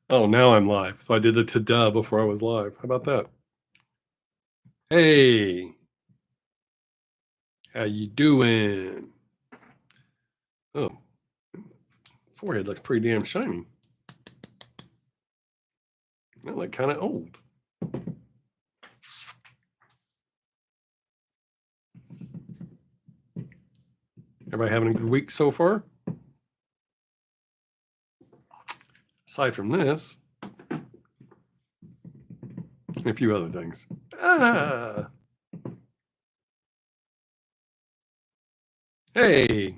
Oh, now I'm live. So I did the ta-da before I was live. How about that? Hey, how you doing? Oh, forehead looks pretty damn shiny. I look kind of old. Everybody having a good week so far? Aside from this, and a few other things. Ah, hey,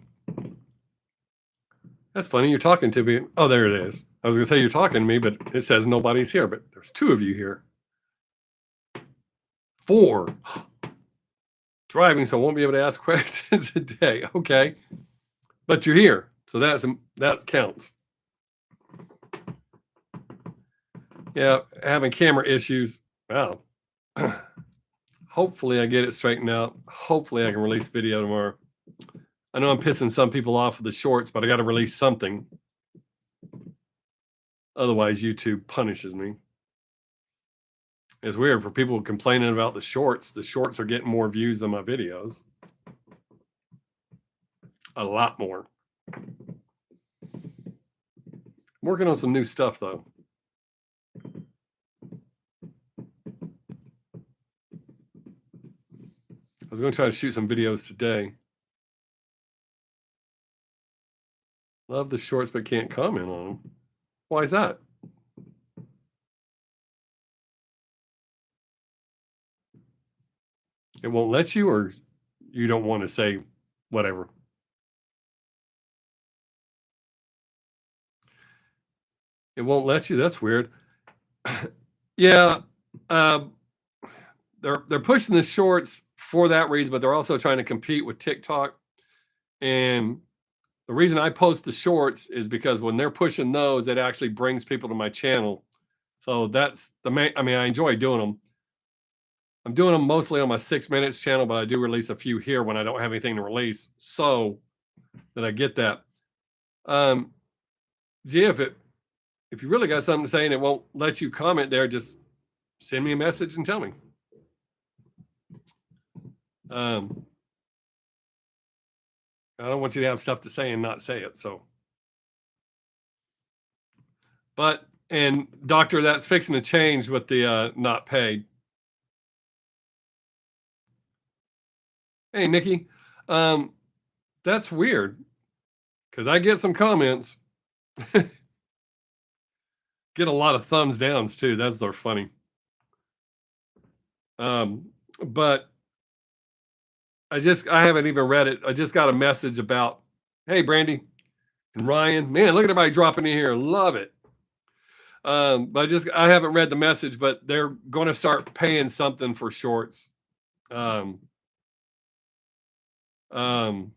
that's funny. You're talking to me. Oh, there it is. I was gonna say you're talking to me, but it says nobody's here. But there's two of you here. Four. Driving, so I won't be able to ask questions today. Okay, but you're here, so that counts. Yeah, having camera issues. Wow. Hopefully I get it straightened out. Hopefully I can release video tomorrow. I know I'm pissing some people off with the shorts, but I got to release something. Otherwise, YouTube punishes me. It's weird for people complaining about the shorts. The shorts are getting more views than my videos. A lot more. I'm working on some new stuff though. I was going to try to shoot some videos today. Love the shorts, but can't comment on them. Why is that? It won't let you, or you don't want to say whatever? It won't let you? That's weird. Yeah. Um, they're pushing the shorts for that reason, but they're also trying to compete with TikTok. And the reason I post the shorts is because when they're pushing those, it actually brings people to my channel. So that's the main. I mean, I enjoy doing them. I'm doing them mostly on my 6 minutes channel, but I do release a few here when I don't have anything to release, so that I get that. Um, Gee, if you really got something to say and it won't let you comment there, just send me a message and tell me. Um, I don't want you to have stuff to say and not say it. So, but and doctor, that's fixing to change with the not paid. Hey, Nikki, um, that's weird because I get some comments, get a lot of thumbs downs too. That's they're funny. But I haven't even read it. I just got a message about, hey, Brandy and Ryan, man, look at everybody dropping in here. Love it. But I haven't read the message, but they're going to start paying something for shorts. Um, um,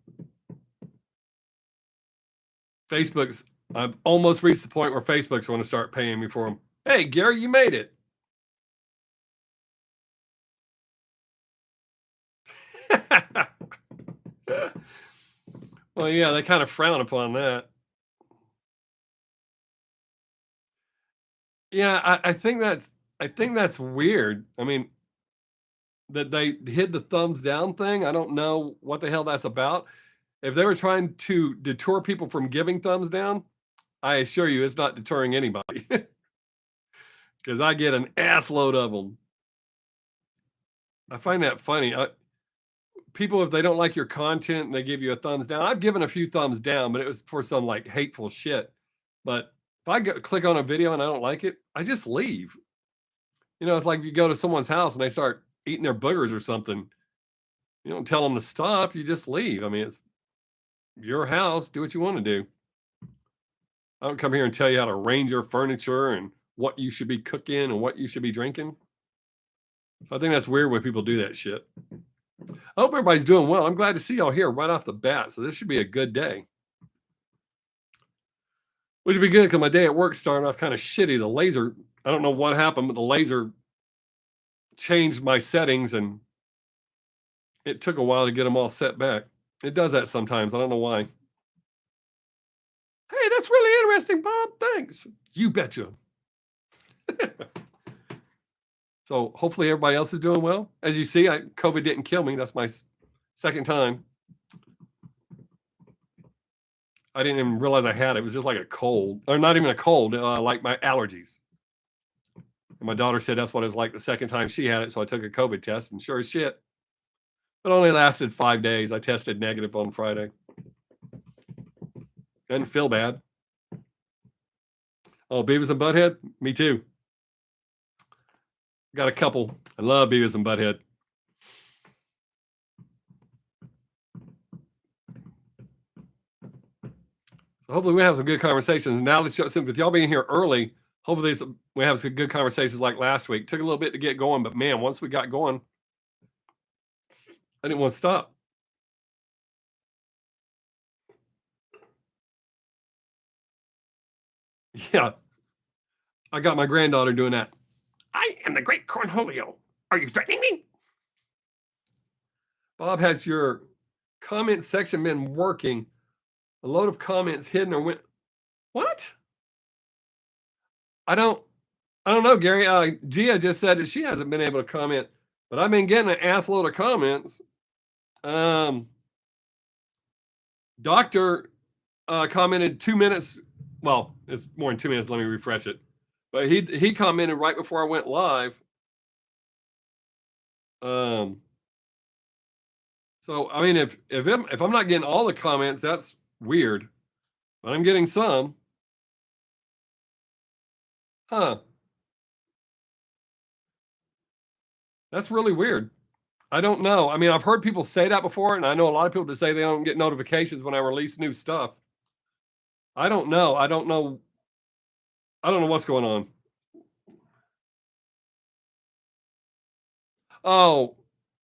Facebook's. I've almost reached the point where Facebook's going to start paying me for them. Hey, Gary, you made it. Well, yeah, they kind of frown upon that. Yeah, I think that's weird. I mean, that they hid the thumbs down thing. I don't know what the hell that's about. If they were trying to deter people from giving thumbs down, I assure you it's not deterring anybody because I get an ass load of them. I find that funny. People, if they don't like your content and they give you a thumbs down, I've given a few thumbs down, but it was for some like hateful shit. But if click on a video and I don't like it, I just leave. You know, it's like you go to someone's house and they start eating their boogers or something. You don't tell them to stop, you just leave. I mean, it's your house, do what you want to do. I don't come here and tell you how to arrange your furniture and what you should be cooking and what you should be drinking. So I think that's weird when people do that shit. I hope everybody's doing well. I'm glad to see y'all here right off the bat. So this should be a good day. Which would be good because my day at work started off kind of shitty. The laser, I don't know what happened, but the laser changed my settings and it took a while to get them all set back. It does that sometimes. I don't know why. Hey, that's really interesting, Bob. Thanks. You betcha. So hopefully everybody else is doing well. As you see, COVID didn't kill me. That's my second time. I didn't even realize I had it. It was just like a cold, or not even a cold, like my allergies. And my daughter said that's what it was like the second time she had it. So I took a COVID test, and sure as shit, it only lasted 5 days. I tested negative on Friday. Didn't feel bad. Oh, Beavis and Butthead? Me too. Got a couple. I love Beavis and Butthead. So hopefully we have some good conversations. Now let's since with y'all being here early, hopefully we have some good conversations like last week. Took a little bit to get going, but man, once we got going, I didn't want to stop. Yeah. I got my granddaughter doing that. I am the great Cornholio. Are you threatening me? Bob, has your comment section been working? A load of comments hidden or went. What? I don't I don't know, Gary. Gia just said that she hasn't been able to comment, but I've been getting an ass load of comments. Um Doctor commented 2 minutes. Well, it's more than 2 minutes. Let me refresh it. But he commented right before I went live. So I mean, if I'm not getting all the comments, that's weird. But I'm getting some. Huh? That's really weird. I don't know. I mean, I've heard people say that before, and I know a lot of people that say they don't get notifications when I release new stuff. I don't know. I don't know. I don't know what's going on. Oh,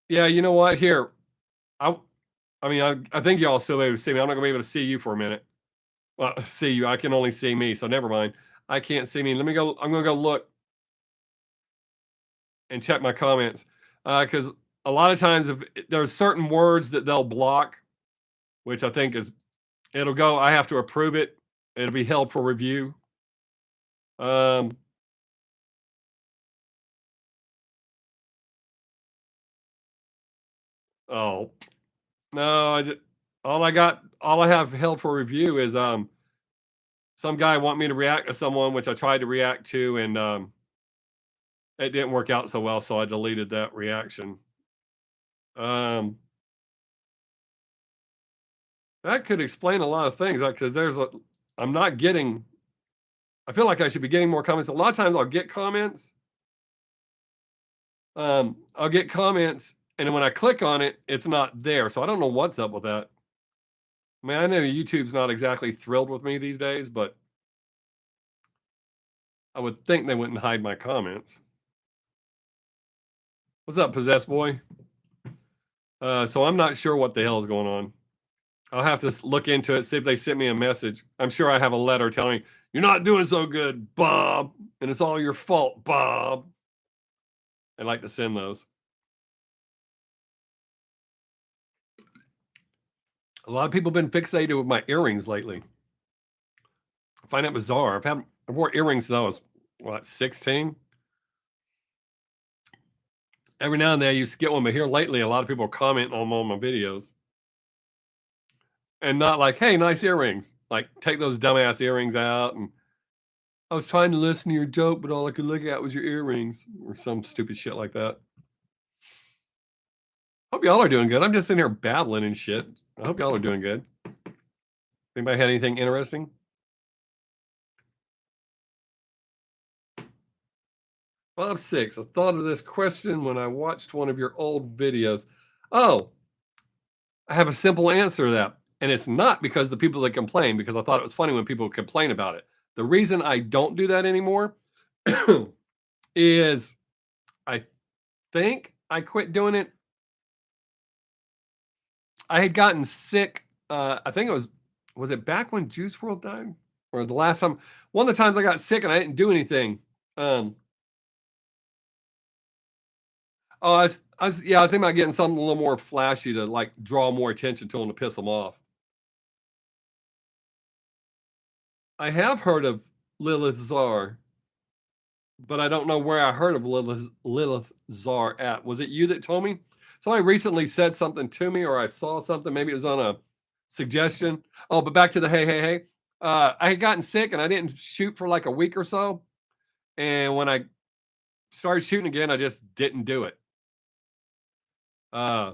yeah. You know what? Here, I. I mean, I think y'all still able to see me. I'm not gonna be able to see you for a minute. Well, see you. I can only see me, so never mind. I can't see me. Let me go. I'm gonna go look and check my comments because a lot of times if there's certain words that they'll block, which I think is it'll go. I have to approve it. It'll be held for review. Um, oh no, all I have held for review is some guy want me to react to someone, which I tried to react to, and it didn't work out so well, so I deleted that reaction. Um, that could explain a lot of things because I'm not getting. I feel like I should be getting more comments. A lot of times I'll get comments. I'll get comments, and then when I click on it, it's not there. So I don't know what's up with that. I mean, I know YouTube's not exactly thrilled with me these days, but I would think they wouldn't hide my comments. What's up, possessed boy? So I'm not sure what the hell is going on. I'll have to look into it, see if they sent me a message. I'm sure I have a letter telling me, you're not doing so good, Bob, and it's all your fault, Bob. I like to send those. A lot of people have been fixated with my earrings lately. I find that bizarre. I've worn earrings since I was, what, 16? Every now and then I used to get one, but here lately, a lot of people are commenting on all my videos. And not like, hey, nice earrings. Like, take those dumbass earrings out. And I was trying to listen to your joke, but all I could look at was your earrings or some stupid shit like that. Hope y'all are doing good. I'm just sitting here babbling and shit. I hope y'all are doing good. Anybody had anything interesting? Bob Sixx, I thought of this question when I watched one of your old videos. Oh, I have a simple answer to that. And it's not because the people that complain, because I thought it was funny when people complain about it. The reason I don't do that anymore is I think I quit doing it. I had gotten sick. I think was it back when Juice World died? Or the last time, one of the times I got sick and I didn't do anything. Oh, yeah, I was thinking about getting something a little more flashy to like draw more attention to them to piss them off. I have heard of Lilith Czar. but I don't know where I heard of Lilith Czar at. Was it you that told me? Somebody recently said something to me, or I saw something. Maybe it was on a suggestion. Oh, but back to the hey, hey, hey. I had gotten sick and I didn't shoot for like a week or so. And when I started shooting again, I just didn't do it. Uh,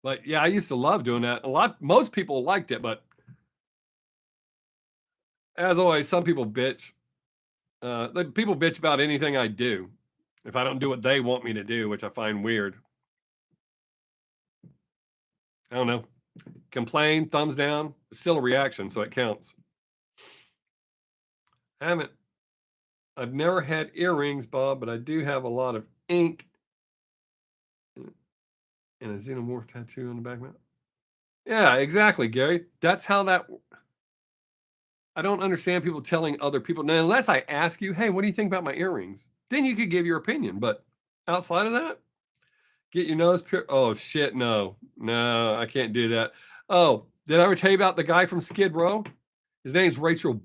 but yeah, I used to love doing that. Most people liked it, but as always, some people bitch. People bitch about anything I do if I don't do what they want me to do, which I find weird. I don't know. Complain, thumbs down, it's still a reaction, so it counts. I haven't. I've never had earrings, Bob, but I do have a lot of ink and a xenomorph tattoo on the back of my. Yeah, exactly, Gary. That's how that. I don't understand people telling other people. Now, unless I ask you, hey, what do you think about my earrings? Then you could give your opinion. But outside of that, get your nose pierced. Oh shit, no, no, I can't do that. Oh, did I ever tell you about the guy from Skid Row? His name's Rachel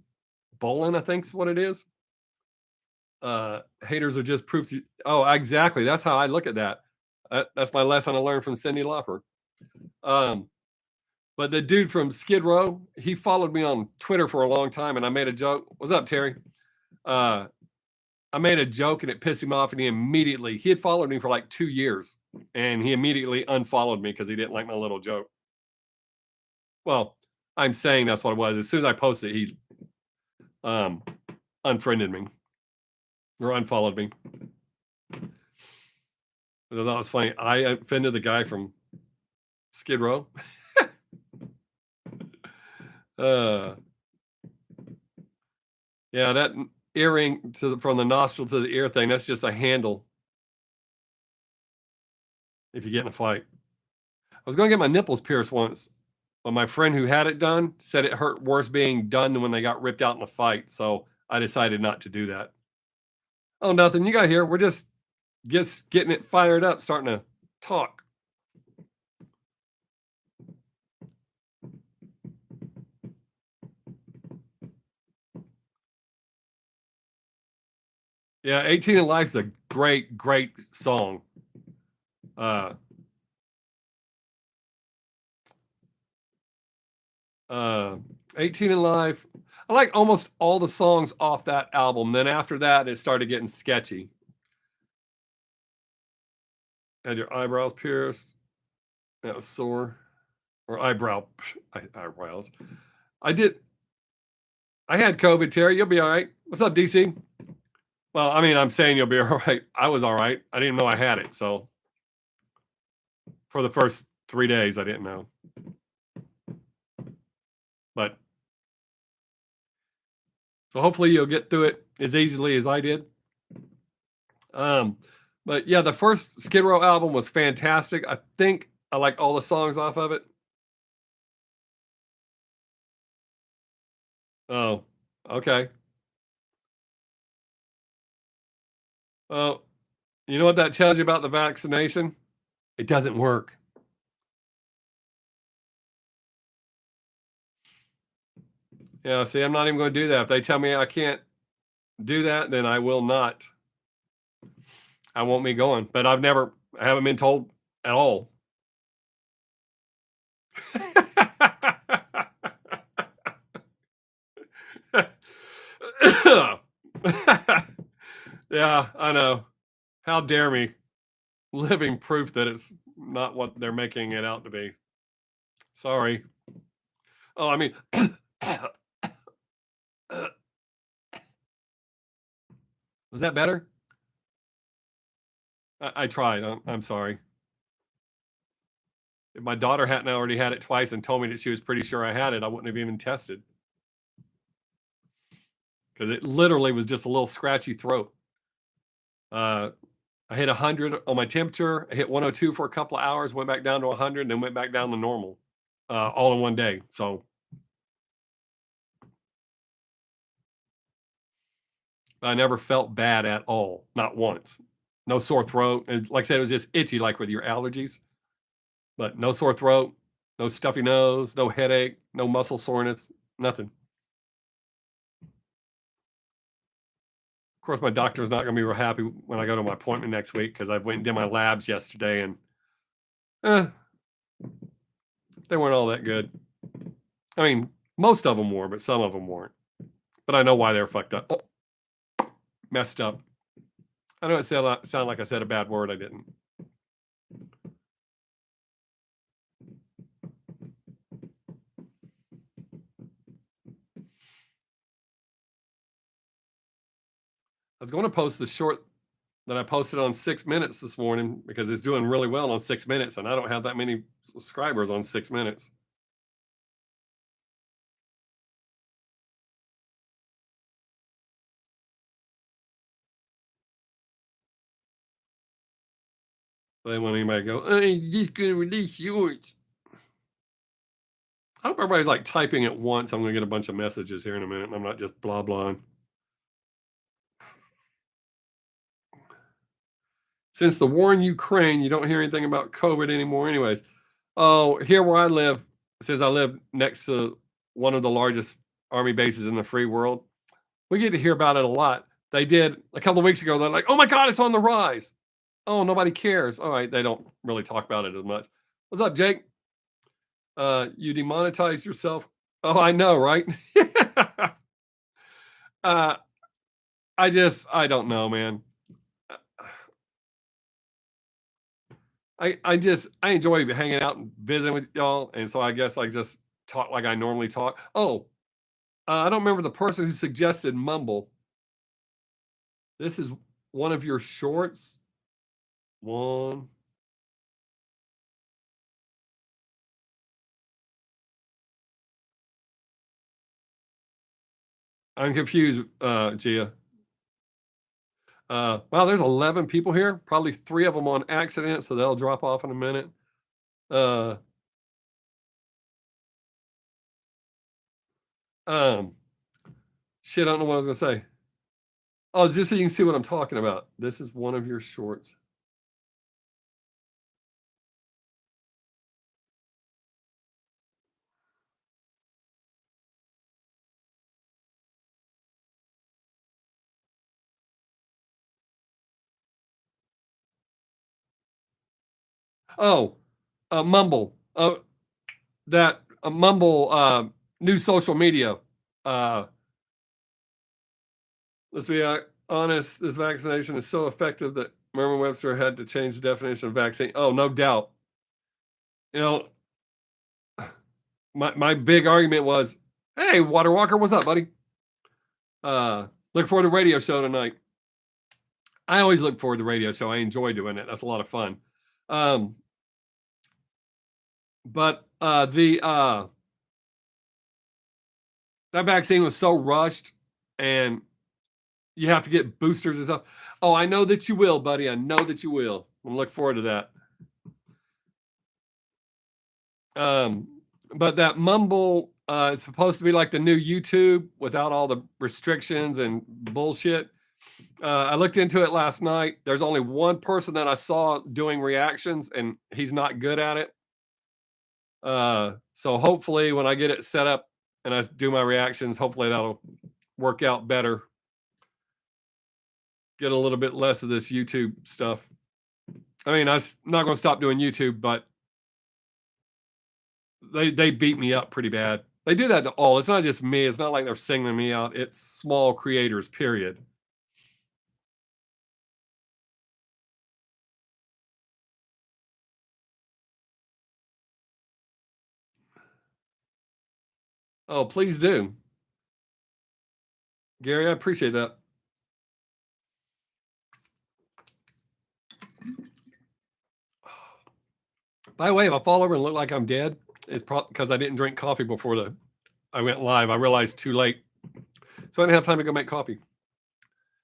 Bolin, I think's what it is. Haters are just proof. Oh, exactly. That's how I look at that. That's my lesson I learned from Cyndi Lauper. Um, but the dude from Skid Row, he followed me on Twitter for a long time, and I made a joke. What's up, Terry? Uh, I made a joke, and it pissed him off, and he had followed me for like 2 years, and he immediately unfollowed me because he didn't like my little joke. Well, I'm saying that's what it was. As soon as I posted, he um, unfriended me or unfollowed me. I thought it was funny. I offended the guy from Skid Row. uh, yeah, that earring from the nostril to the ear thing, that's just a handle if you get in a fight. I was going to get my nipples pierced once, but my friend who had it done said it hurt worse being done than when they got ripped out in a fight. So I decided not to do that. Oh, nothing. You got here. We're just getting it fired up, starting to talk. Yeah, 18 in Life's a great, great song. 18 in Life. I like almost all the songs off that album. Then after that, it started getting sketchy. Had your eyebrows pierced. That was sore. Or eyebrows. I did. I had COVID, Terry. You'll be all right. What's up, DC? Well, I mean, I'm saying you'll be all right. I was all right. I didn't know I had it. So for the first 3 days, I didn't know. But so hopefully you'll get through it as easily as I did. But yeah, the first Skid Row album was fantastic. I think I like all the songs off of it. Oh, okay. Oh, you know what that tells you about the vaccination? It doesn't work. Yeah, see, I'm not even going to do that. If they tell me I can't do that, then I will not. I won't be going. But I haven't been told at all. Yeah, I know. How dare me? Living proof that it's not what they're making it out to be. Sorry. Oh, I mean, was that better? I tried. I'm sorry. If my daughter hadn't already had it twice and told me that she was pretty sure I had it, I wouldn't have even tested because it literally was just a little scratchy throat. I hit 100 on my temperature. I hit 102 for a couple of hours, went back down to 100, then went back down to normal, all in one day. So I never felt bad at all, not once. No sore throat. And like I said, it was just itchy, like with your allergies, but no sore throat, no stuffy nose, no headache, no muscle soreness, nothing. course, my doctor's not going to be real happy when I go to my appointment next week because I went and did my labs yesterday and eh, they weren't all that good. I mean, most of them were, but some of them weren't. But I know why they're fucked up. Oh, messed up. I know it sounded like I said a bad word. I didn't. I was going to post the short that I posted on 6 Minutes this morning because it's doing really well on 6 Minutes, and I don't have that many subscribers on 6 Minutes. They want anybody to go, "I'm just gonna release yours." I hope everybody's like typing at once. I'm gonna get a bunch of messages here in a minute, and I'm not just blah blah. Since the war in Ukraine, you don't hear anything about COVID anymore, anyways. Oh, here where I live, since I live next to one of the largest army bases in the free world, we get to hear about it a lot. They did a couple of weeks ago. They're like, "Oh my God, it's on the rise." Oh, nobody cares. All right, they don't really talk about it as much. What's up, Jake? You demonetized yourself. Oh, I know, right? uh, I don't know, man. I enjoy hanging out and visiting with y'all, and so I guess I just talk like I normally talk. Oh, I don't remember the person who suggested mumble. This is one of your shorts. One. I'm confused, Gia. Wow, there's 11 people here. Probably 3 of them on accident, so they'll drop off in a minute. Uh, um, shit, I don't know what I was gonna say. Oh, just so you can see what I'm talking about. This is one of your shorts. Oh, Mumble. That Mumble new social media. Uh, let's be honest. This vaccination is so effective that Merriam-Webster had to change the definition of vaccine. Oh, no doubt. You know, my big argument was, "Hey, Water Walker, what's up, buddy? Look forward to the radio show tonight." I always look forward to the radio show. I enjoy doing it. That's a lot of fun. Um, but the that vaccine was so rushed, and you have to get boosters and stuff. Oh, I know that you will, buddy. I know that you will. I'm looking forward to that. Um, but that Mumble is supposed to be like the new YouTube without all the restrictions and bullshit. I looked into it last night. There's only one person that I saw doing reactions, and he's not good at it. So hopefully, when I get it set up and I do my reactions, hopefully that'll work out better. Get a little bit less of this YouTube stuff. I mean, I'm not going to stop doing YouTube, but they beat me up pretty bad. They do that to all. It's not just me. It's not like they're singling me out. It's small creators, period. Oh, please do. Gary, I appreciate that. By the way, if I fall over and look like I'm dead, it's probably because I didn't drink coffee before I went live. I realized too late. So I didn't have time to go make coffee.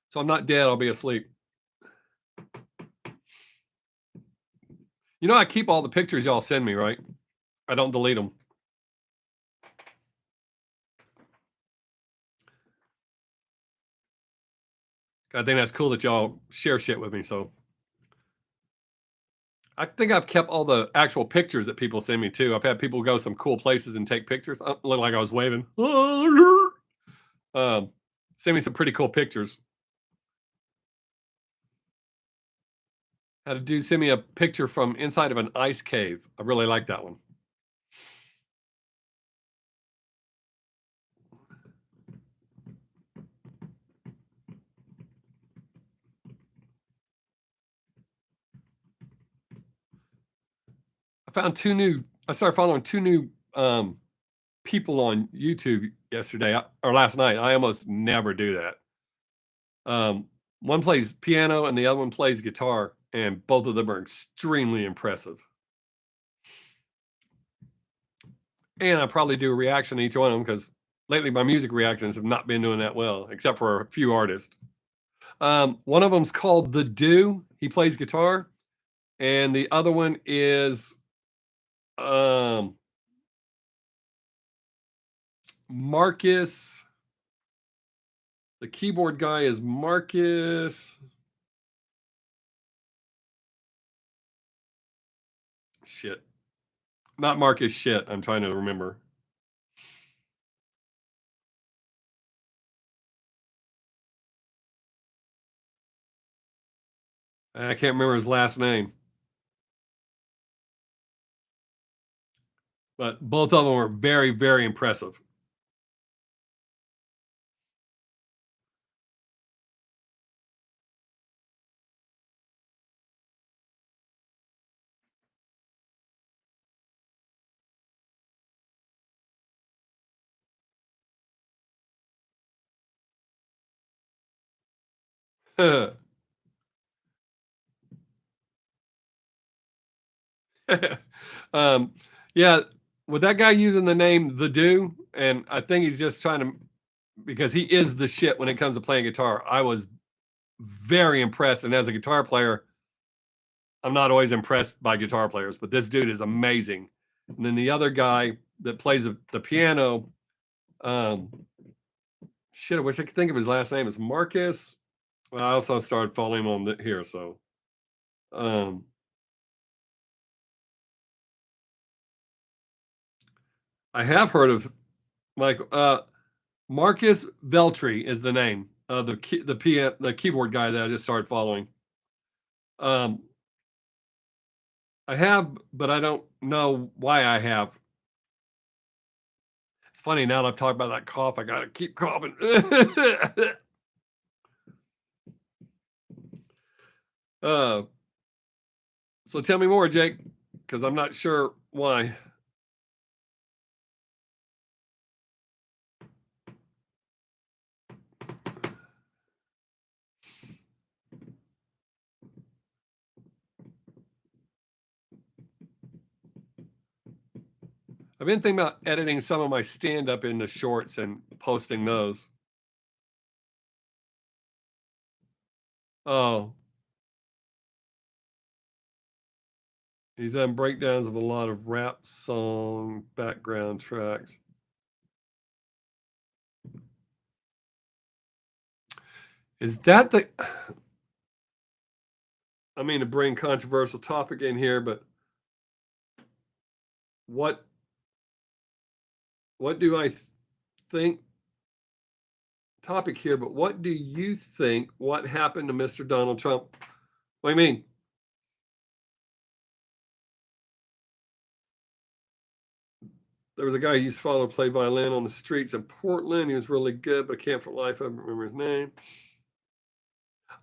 So I'm not dead. I'll be asleep. You know, I keep all the pictures y'all send me, right? I don't delete them. I think that's cool that y'all share shit with me. So I think I've kept all the actual pictures that people send me too. I've had people go some cool places and take pictures. I look like I was waving. Send me some pretty cool pictures. Had a dude send me a picture from inside of an ice cave. I really like that one. I started following two new people on YouTube yesterday or last night. I almost never do that. One plays piano and the other one plays guitar, and both of them are extremely impressive. And I probably do a reaction to each one of them because lately my music reactions have not been doing that well, except for a few artists. One of them's called The Do. He plays guitar, and the other one is um, Marcus. The keyboard guy is Marcus. Shit. Not Marcus shit. I'm trying to remember. I can't remember his last name. But both of them are very, very impressive. um, yeah, with that guy using the name The Do, and I think he's just trying to, because he is the shit when it comes to playing guitar. I was very impressed. And as a guitar player, I'm not always impressed by guitar players, but this dude is amazing. And then the other guy that plays the piano, um, shit, I wish I could think of his last name. It's Marcus. Well, I also started following him on here, so um, I have heard of Mike. Marcus Veltri is the name of the keyboard guy that I just started following. Um, I have, but I don't know why I have. It's funny now that I've talked about that cough. I gotta keep coughing. uh, so tell me more, Jake, because I'm not sure why. I've been thinking about editing some of my stand up into shorts and posting those. Oh, he's done breakdowns of a lot of rap song background tracks. Is that the? I mean to bring controversial topic in here, but what what do I think topic here? But what do you think? What happened to Mr. Donald Trump? What do you mean? There was a guy who used to follow play violin on the streets in Portland. He was really good, but I can't for life I don't remember his name.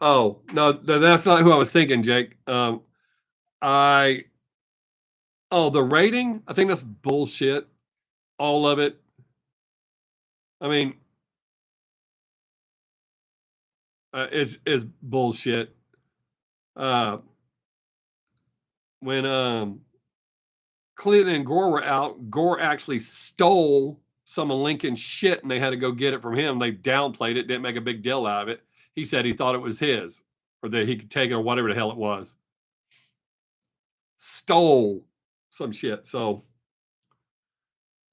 Oh no, that's not who I was thinking, Jake. I the rating. I think that's bullshit. All of it. I mean, is bullshit. Uh, when Clinton and Gore were out, Gore actually stole some of Lincoln's shit, and they had to go get it from him. They downplayed it, didn't make a big deal out of it. He said he thought it was his, or that he could take it, or whatever the hell it was. Stole some shit. So,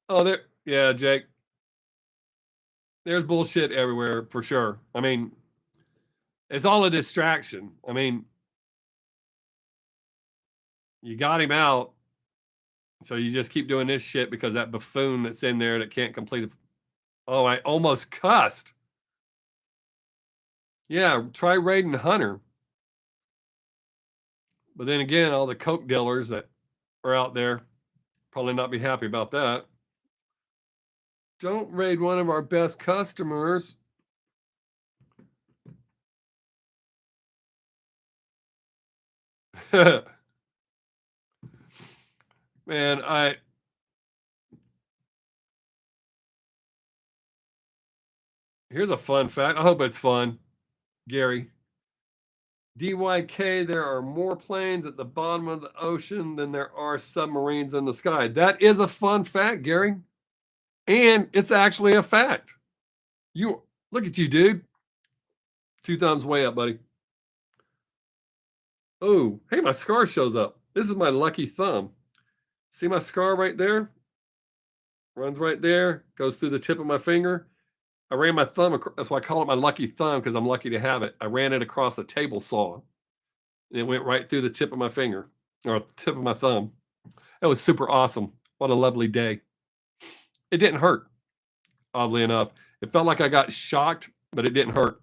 there, yeah, Jake. There's bullshit everywhere for sure. I mean, it's all a distraction. I mean, you got him out, so you just keep doing this shit because that buffoon that's in there that can't complete it. Oh, I almost cussed. Yeah, try raiding Hunter. But then again, all the coke dealers that are out there probably not be happy about that. Don't raid one of our best customers. Man, here's a fun fact. I hope it's fun, Gary. DYK, there are more planes at the bottom of the ocean than there are submarines in the sky. That is a fun fact, Gary. And it's actually a fact. You look at you, dude. 2 thumbs way up, buddy. Oh, hey, my scar shows up. This is my lucky thumb. See my scar right there? Runs right there, goes through the tip of my finger. I ran my thumb across. That's why I call it my lucky thumb because I'm lucky to have it. I ran it across a table saw. And it went right through the tip of my finger or tip of my thumb. It was super awesome. What a lovely day. It didn't hurt, oddly enough. It felt like I got shocked, but it didn't hurt.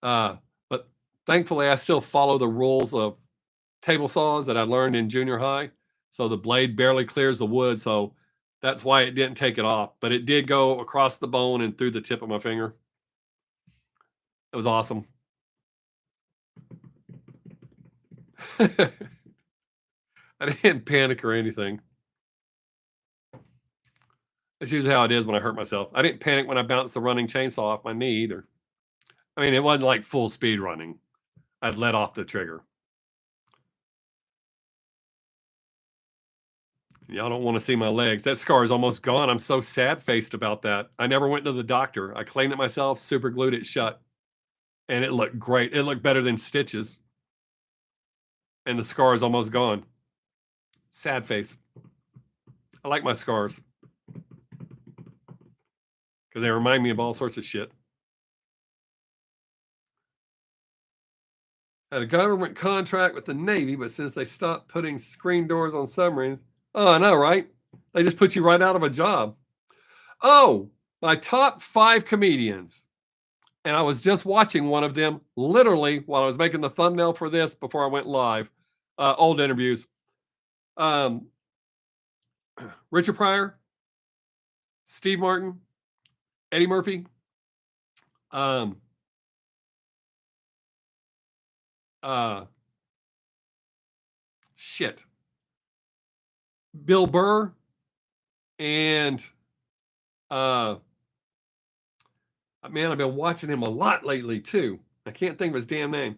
But thankfully, I still follow the rules of table saws that I learned in junior high. So the blade barely clears the wood. So that's why it didn't take it off. But it did go across the bone and through the tip of my finger. It was awesome. I didn't panic or anything. That's usually how it is when I hurt myself. I didn't panic when I bounced the running chainsaw off my knee either. I mean, it wasn't like full speed running. I'd let off the trigger. Y'all don't want to see my legs. That scar is almost gone. I'm so sad faced about that. I never went to the doctor. I cleaned it myself, super glued it shut, and it looked great. It looked better than stitches. And the scar is almost gone. Sad face. I like my scars because they remind me of all sorts of shit. Had a government contract with the Navy, but since they stopped putting screen doors on submarines, oh, I know, right? They just put you right out of a job. Oh, my top 5 comedians. And I was just watching one of them literally while I was making the thumbnail for this before I went live. Old interviews. Richard Pryor, Steve Martin, Eddie Murphy, um, shit, Bill Burr, and man, I've been watching him a lot lately too. I can't think of his damn name.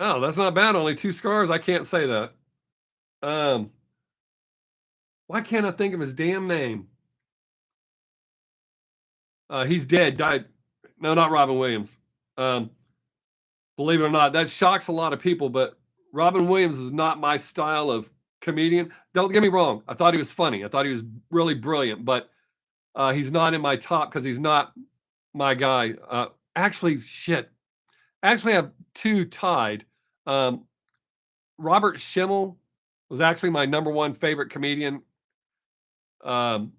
Oh, that's not bad. Only 2 scars. I can't say that. Um, why can't I think of his damn name? He's dead. Died. No, not Robin Williams. Um, believe it or not, that shocks a lot of people, but Robin Williams is not my style of comedian. Don't get me wrong. I thought he was funny. I thought he was really brilliant, but he's not in my top because he's not my guy. Actually, shit. Actually, I have 2 tied. Um, Robert Schimmel was actually my number 1 favorite comedian. Um,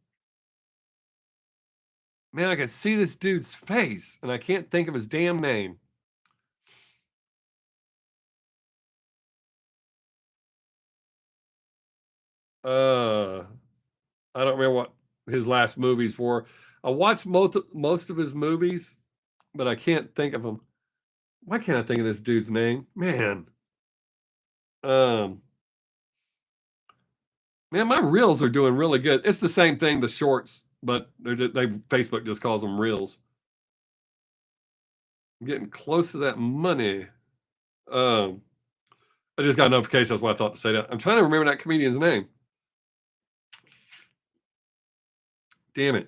man, I can see this dude's face, and I can't think of his damn name. Uh, I don't remember what his last movies were. I watched most of his movies, but I can't think of him. Why can't I think of this dude's name? Um, man, my reels are doing really good. It's the same thing, the shorts, but they Facebook just calls them reels. I'm getting close to that money. Um, I just got a notification. That's why I thought to say that. I'm trying to remember that comedian's name. Damn it.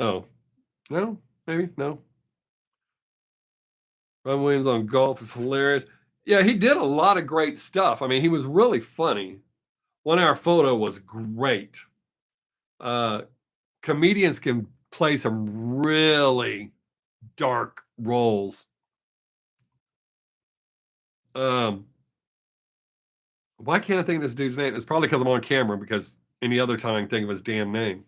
Oh, no, maybe no. Ron Williams on golf is hilarious. Yeah, he did a lot of great stuff. I mean, he was really funny. 1 Hour Photo was great. Uh, comedians can play some really dark roles. Um, Why can't I think of this dude's name? It's probably because 'cause I'm on camera, because any other time I can think of his damn name.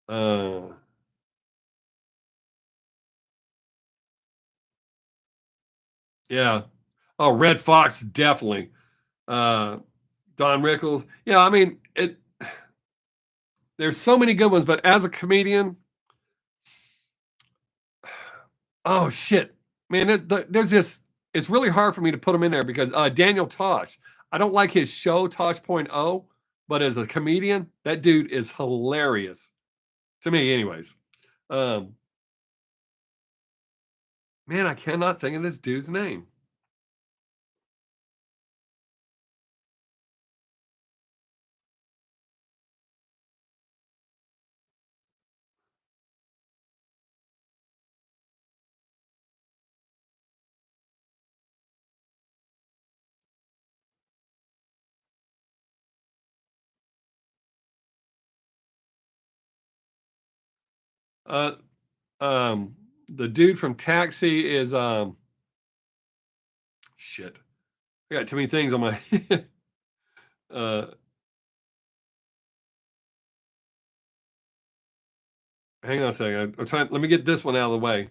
Uh, yeah. Oh, Red Fox, definitely. Uh, Don Rickles. Yeah, I mean, there's so many good ones, but as a comedian, oh shit, man, there's this. It's really hard for me to put him in there because Daniel Tosh. I don't like his show Tosh.0, but as a comedian, that dude is hilarious to me, anyways. Um, Man, I cannot think of this dude's name. Uh, um, the dude from Taxi is shit. I got too many things on my. uh, Hang on a second. I'm trying. Let me get this one out of the way.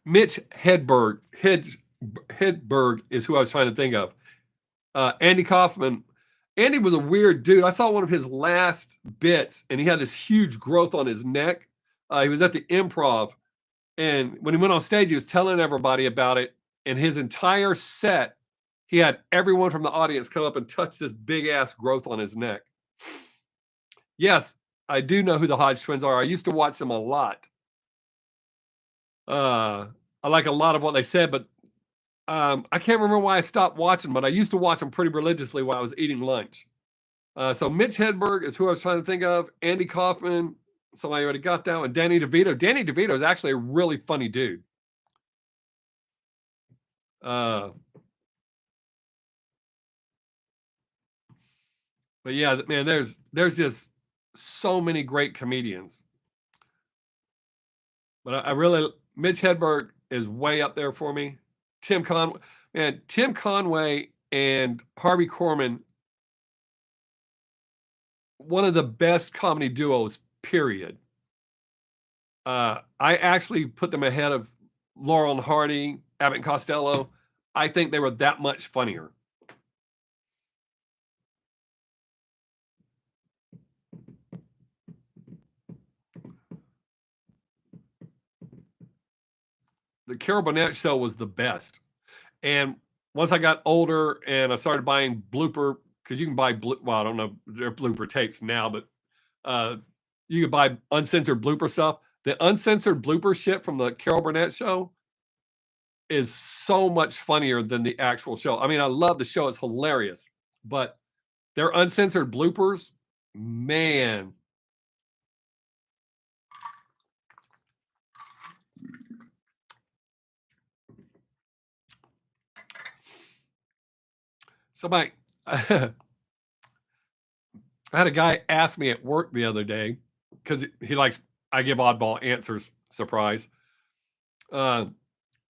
Mitch Hedberg is who I was trying to think of. Andy Kaufman. Andy was a weird dude. I saw one of his last bits, and he had this huge growth on his neck. He was at the Improv, and when he went on stage, he was telling everybody about it. And his entire set, he had everyone from the audience come up and touch this big ass growth on his neck. Yes, I do know who the Hodge twins are. I used to watch them a lot. Uh, I like a lot of what they said, but I can't remember why I stopped watching, but I used to watch them pretty religiously while I was eating lunch. So Mitch Hedberg is who I was trying to think of. Andy Kaufman, somebody already got that one. Danny DeVito. Danny DeVito is actually a really funny dude. Uh, but yeah, man, there's just so many great comedians. But I really Mitch Hedberg is way up there for me. Tim Conway, man, Tim Conway and Harvey Korman, one of the best comedy duos. Period. I actually put them ahead of Laurel and Hardy, Abbott and Costello. I think they were that much funnier. The Carol Burnett show was the best. And once I got older and I started buying blooper, because you can buy well, I don't know their blooper tapes now, but uh, you could buy uncensored blooper stuff. The uncensored blooper shit from the Carol Burnett show is so much funnier than the actual show. I mean, I love the show; it's hilarious, but their uncensored bloopers, man. Somebody, I had a guy ask me at work the other day because he likes I give oddball answers. Surprise. Uh,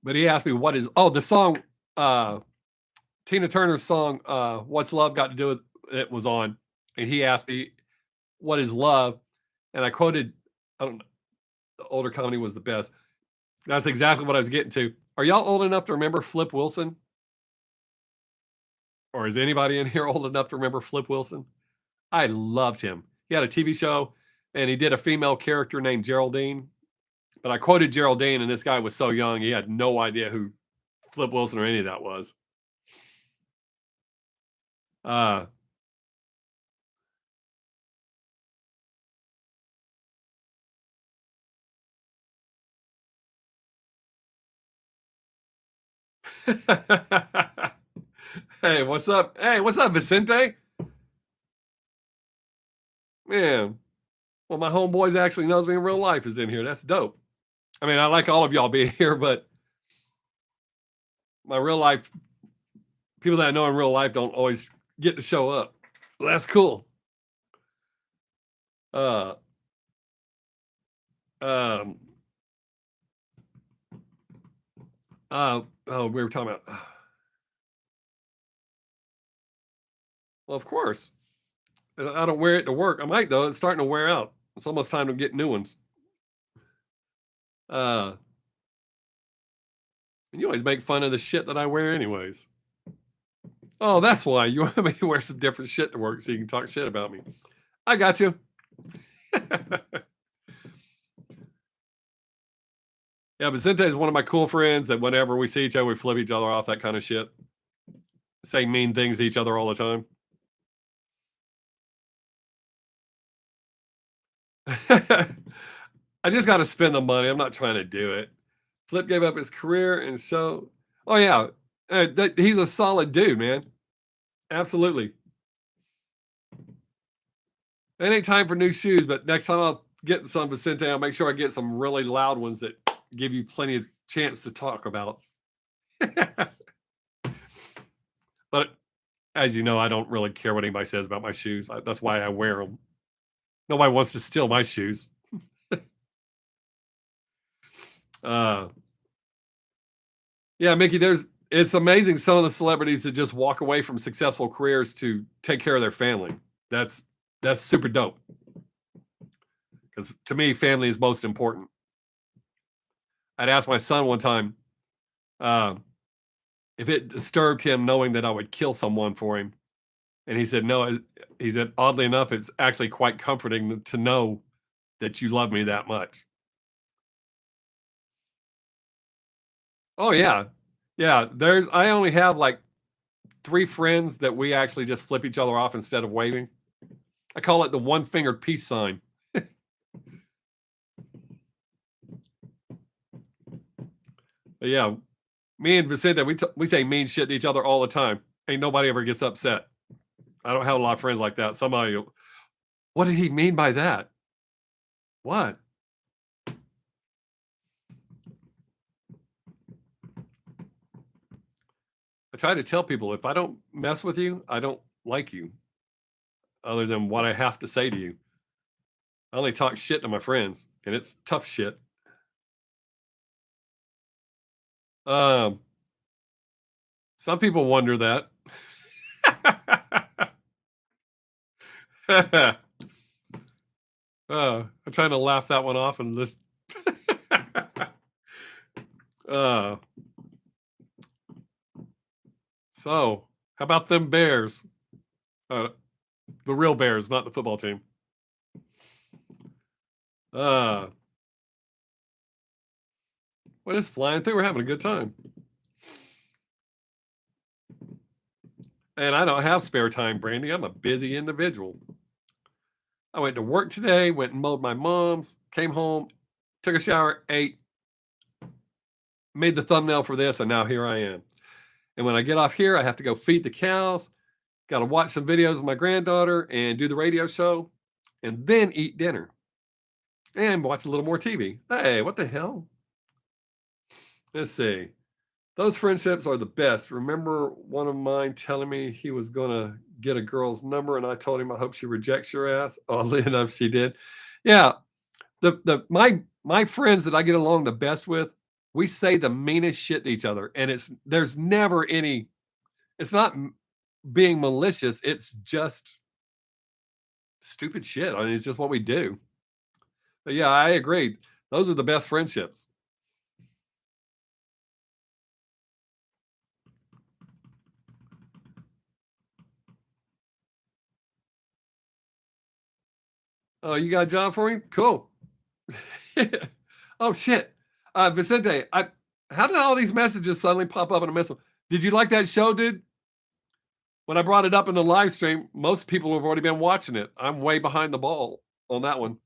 but he asked me what is the song Tina Turner's song "What's Love Got to Do with It" was on, and he asked me what is love, and I quoted I don't know the older comedy was the best. That's exactly what I was getting to. Are y'all old enough to remember Flip Wilson? Or is anybody in here old enough to remember Flip Wilson? I loved him. He had a TV show and he did a female character named Geraldine. But I quoted Geraldine, and this guy was so young, he had no idea who Flip Wilson or any of that was. Uh, hey, what's up? Hey, what's up, Vicente? Man, well, my homeboys actually knows me in real life is in here. That's dope. I mean, I like all of y'all being here, but my real life people that I know in real life don't always get to show up. Well, that's cool. Uh, um, Oh, we were talking about. Well, of course. I don't wear it to work. I might though. It's starting to wear out. It's almost time to get new ones. Uh, and you always make fun of the shit that I wear, anyways. Oh, that's why you want me to wear some different shit to work so you can talk shit about me. I got you. Yeah, Vicente is one of my cool friends that whenever we see each other, we flip each other off, that kind of shit. Say mean things to each other all the time. I just got to spend the money. I'm not trying to do it. Flip gave up his career and so. Oh yeah, he's a solid dude, man. Absolutely. It ain't time for new shoes, but next time I'll get some Vicente, I'll make sure I get some really loud ones that give you plenty of chance to talk about. But as you know, I don't really care what anybody says about my shoes. That's why I wear them. Nobody wants to steal my shoes. Uh, yeah, Mickey, it's amazing some of the celebrities that just walk away from successful careers to take care of their family. That's that's super dope. Because to me, family is most important. I'd asked my son one time uh, if it disturbed him knowing that I would kill someone for him, and he said no. He said oddly enough, it's actually quite comforting to know that you love me that much. Oh yeah, yeah. I only have like three friends that we actually just flip each other off instead of waving. I call it the one fingered peace sign. But yeah, me and Vicente, we say mean shit to each other all the time. Ain't nobody ever gets upset. I don't have a lot of friends like that. Somebody, what did he mean by that? What? I try to tell people if I don't mess with you, I don't like you, other than what I have to say to you. I only talk shit to my friends, and it's tough shit. Um, some people wonder that. I'm trying to laugh that one off and list. uh, so, how about them Bears? Uh, the real Bears, not the football team. Uh, what is flying through? We're having a good time. And I don't have spare time, Brandy. I'm a busy individual. I went to work today, went and mowed my mom's, came home, took a shower, ate, made the thumbnail for this, and now here I am. And when I get off here, I have to go feed the cows, got to watch some videos of my granddaughter and do the radio show, and then eat dinner and watch a little more TV. Hey, what the hell? Let's see. Those friendships are the best. Remember one of mine telling me he was going to get a girl's number, and I told him I hope she rejects your ass. Oddly enough, she did. Yeah, my friends that I get along the best with, we say the meanest shit to each other, and there's never any. It's not being malicious. It's just stupid shit. I mean, it's just what we do. But yeah, I agree. Those are the best friendships. Oh, you got a job for me? Cool. Oh shit, Vicente, how did all these messages suddenly pop up in a message? Did you like that show, dude? When I brought it up in the live stream, most people have already been watching it. I'm way behind the ball on that one.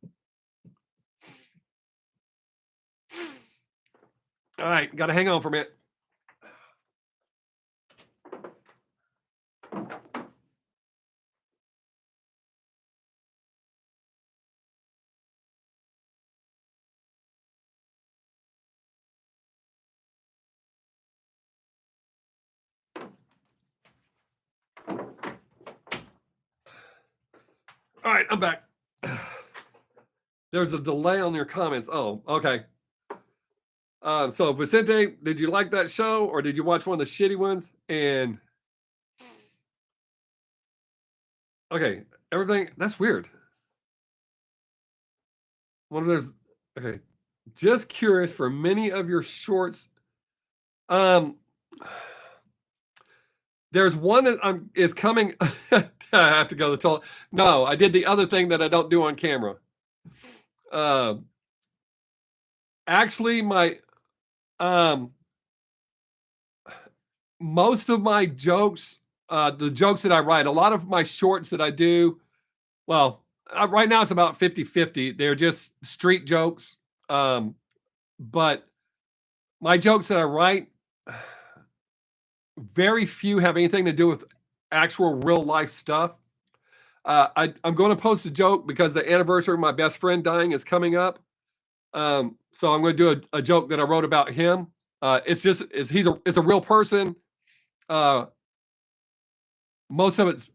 All right, got to hang on for a minute. All right, I'm back. There's a delay on your comments. Oh, okay. So Vicente, did you like that show or did you watch one of the shitty ones? And okay, everything that's weird. One of those okay. Just curious for many of your shorts. Um there's one that is coming. I have to go to the toilet. No, I did the other thing that I don't do on camera. Uh, actually, my um most of my jokes, the jokes that I write, a lot of my shorts that I do, well, right now it's about 50-50. They're just street jokes. Um, but my jokes that I write, very few have anything to do with actual real life stuff. I'm going to post a joke because the anniversary of my best friend dying is coming up. So I'm going to do a joke that I wrote about him. It's a real person. Uh, most of it's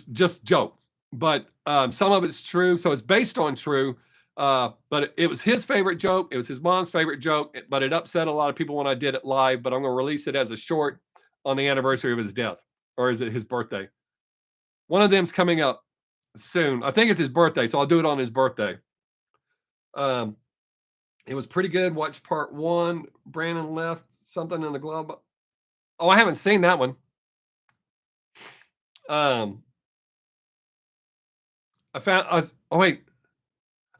just jokes, but some of it's true. So it's based on true. But it was his favorite joke. It was his mom's favorite joke, but it upset a lot of people when I did it live. But I'm going to release it as a short on the anniversary of his death, or is it his birthday? One of them's coming up soon. I think it's his birthday, so I'll do it on his birthday. Um, it was pretty good. Watch part one. Brandon left something in the glove. Oh, I haven't seen that one. Um, I found. Oh wait.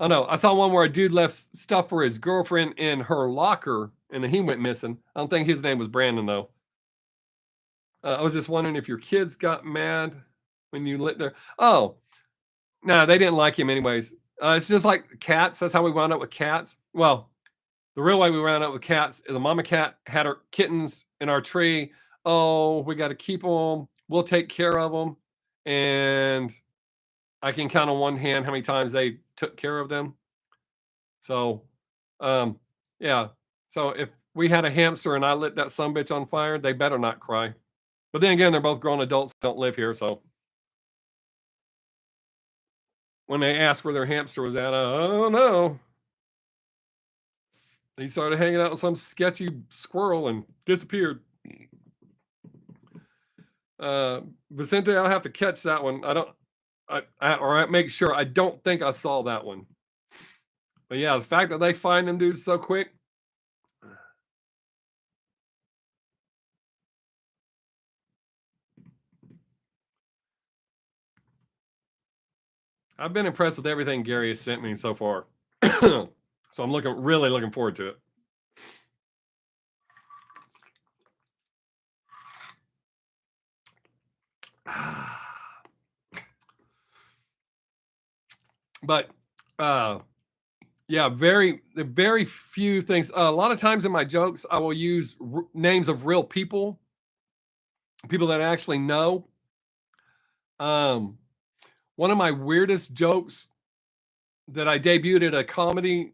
Oh no, I saw one where a dude left stuff for his girlfriend in her locker, and then he went missing. I don't think his name was Brandon though. I was just wondering if your kids got mad when you lit their. Oh no, they didn't like him anyways. It's just like cats. That's how we wound up with cats. Well, the real way we wound up with cats is a mama cat had her kittens in our tree. Oh, we got to keep them. We'll take care of them. And I can count on one hand how many times they took care of them. So, um, yeah. So if we had a hamster and I lit that sumbitch on fire, they better not cry. But then again, they're both grown adults, don't live here. So when they asked where their hamster was at, I don't know. He started hanging out with some sketchy squirrel and disappeared. Vicente, I'll have to catch that one. I make sure. I don't think I saw that one. But yeah, the fact that they find them dudes so quick. I've been impressed with everything Gary has sent me so far. So I'm really looking forward to it. But yeah, very few things. A lot of times in my jokes, I will use names of real people, people that I actually know. Um, one of my weirdest jokes that I debuted at a comedy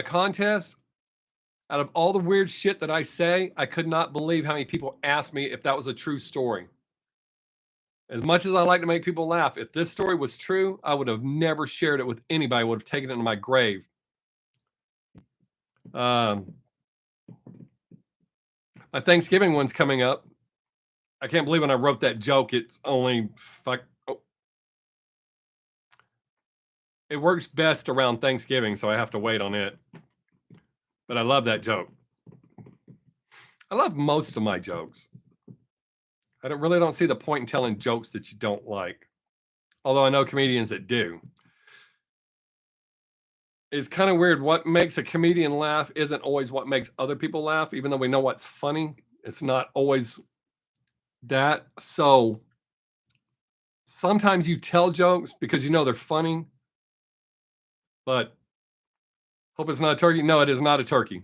contest. Out of all the weird shit that I say, I could not believe how many people asked me if that was a true story. As much as I like to make people laugh, if this story was true, I would have never shared it with anybody. I would have taken it in my grave. My Thanksgiving one's coming up. I can't believe when I wrote that joke, it's only it works best around Thanksgiving, so I have to wait on it. But I love that joke. I love most of my jokes. I don't see the point in telling jokes that you don't like. Although I know comedians that do. It's kind of weird. What makes a comedian laugh isn't always what makes other people laugh, even though we know what's funny. It's not always that. So sometimes you tell jokes because you know they're funny, but hope it's not a turkey. No, it is not a turkey.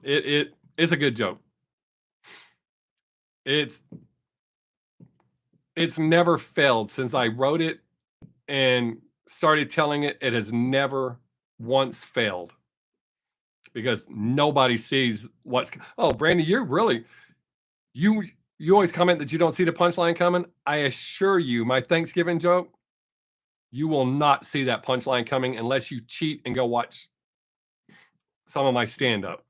It is a good joke. It's never failed since I wrote it and started telling it. It has never once failed because nobody sees what's. Oh, Brandy, you're really you. You always comment that you don't see the punchline coming. I assure you, my Thanksgiving joke, you will not see that punchline coming unless you cheat and go watch some of my stand up.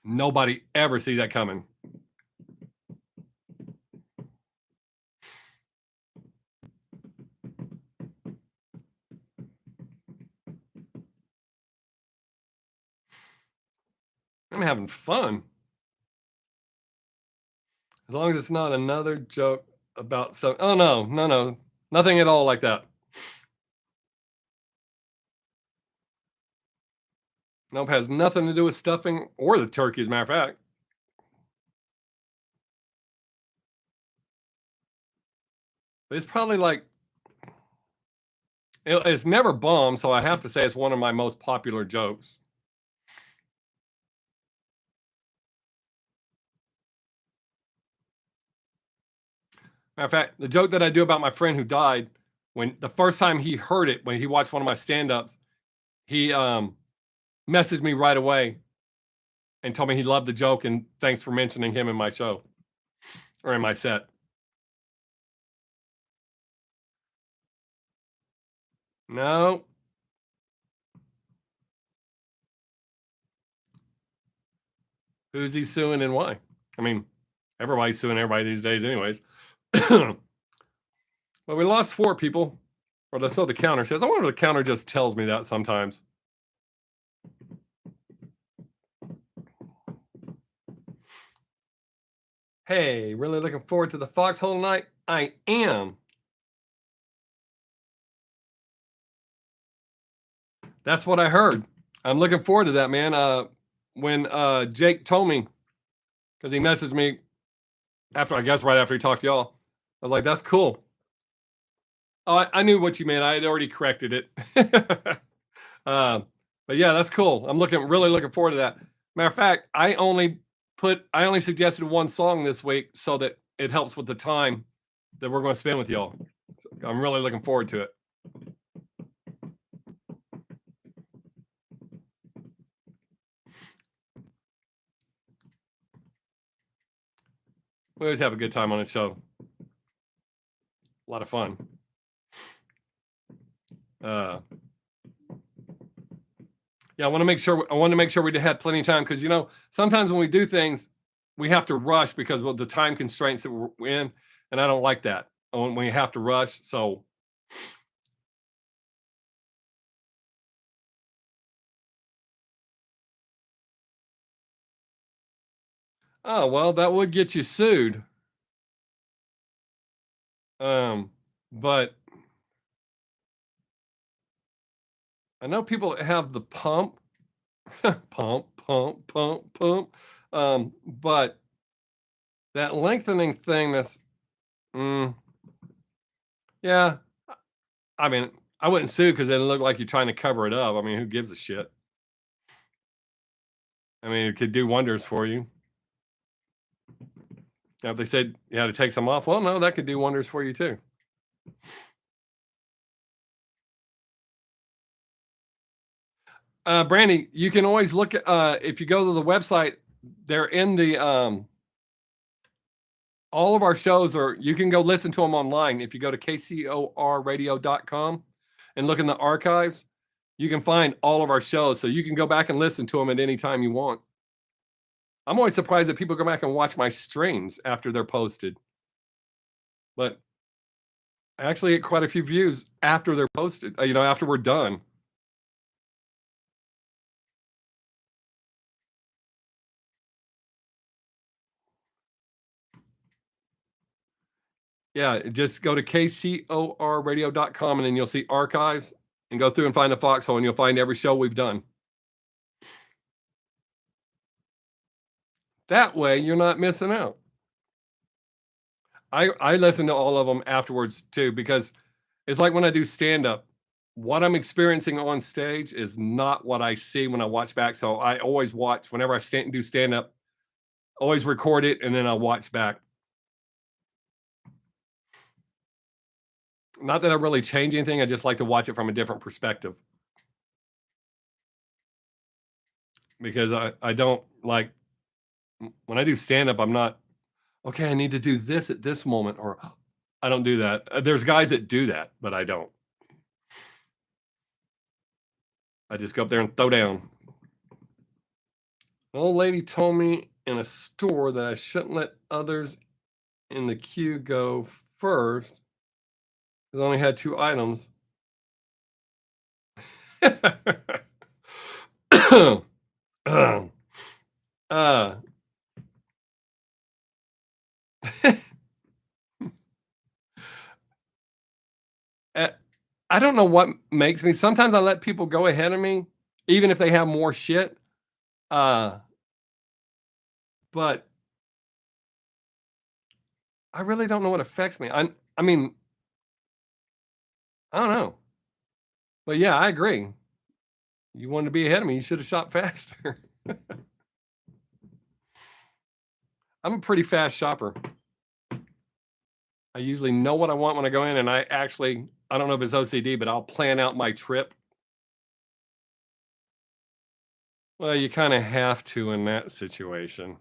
Nobody ever sees that coming. I'm having fun. As long as it's not another joke about some. Oh, no, no, no. Nothing at all like that. Nope, has nothing to do with stuffing or the turkey, as a matter of fact. It's probably like it's never bombed, so I have to say it's one of my most popular jokes. Matter of fact, the joke that I do about my friend who died, when the first time he heard it, when he watched one of my stand-ups, he messaged me right away and told me he loved the joke and thanks for mentioning him in my show or in my set. No, who's he suing and why? I mean, everybody's suing everybody these days, anyways. Well, we lost 4 people, or that's what the counter says. I wonder if the counter just tells me that sometimes. Hey, really looking forward to the foxhole tonight? I am. That's what I heard. I'm looking forward to that, man. When Jake told me, because he messaged me after, I guess, right after he talked to y'all, I was like, "That's cool." Oh, I knew what you meant. I had already corrected it. uh, but yeah, that's cool. I'm really looking forward to that. Matter of fact, I only suggested one song this week so that it helps with the time that we're going to spend with y'all. So I'm really looking forward to it. We always have a good time on the show. A lot of fun. Uh, yeah, I want to make sure. I want to make sure we had plenty of time because sometimes when we do things, we have to rush because of the time constraints that we're in, and I don't like that when we have to rush. So, oh well, that would get you sued. But I know people that have the pump, pump, pump, pump, pump. But that lengthening thing, mm, yeah. I mean, I wouldn't sue because it look like you're trying to cover it up. I mean, who gives a shit? I mean, it could do wonders for you. Now, if they said you had to take some off, well, no, that could do wonders for you too. Brandy, you can always look at if you go to the website, they're in the all of our shows are you can go listen to them online. If you go to kcorradio.com and look in the archives, you can find all of our shows. So you can go back and listen to them at any time you want. I'm always surprised that people go back and watch my streams after they're posted. But I actually get quite a few views after they're posted, after we're done. Yeah, just go to kcorradio.com and then you'll see archives and go through and find the foxhole and you'll find every show we've done. That way you're not missing out. I listen to all of them afterwards too because it's like when I do stand up, what I'm experiencing on stage is not what I see when I watch back. So I always watch whenever I do stand up, always record it and then I'll watch back. Not that I really change anything. I just like to watch it from a different perspective because I don't like when I do stand up, I'm not okay. I need to do this at this moment, or I don't do that. There's guys that do that, but I don't. I just go up there and throw down. An old lady told me in a store that I shouldn't let others in the queue go first because I only had 2 items. uh, eh, I don't know what makes me sometimes I let people go ahead of me, even if they have more shit, uh, but I really don't know what affects me. I mean, I don't know. But yeah, I agree. You wanted to be ahead of me, you should have shot faster. I'm a pretty fast shopper. I usually know what I want when I go in, and I don't know if it's OCD, but I'll plan out my trip. Well, you kinda have to in that situation.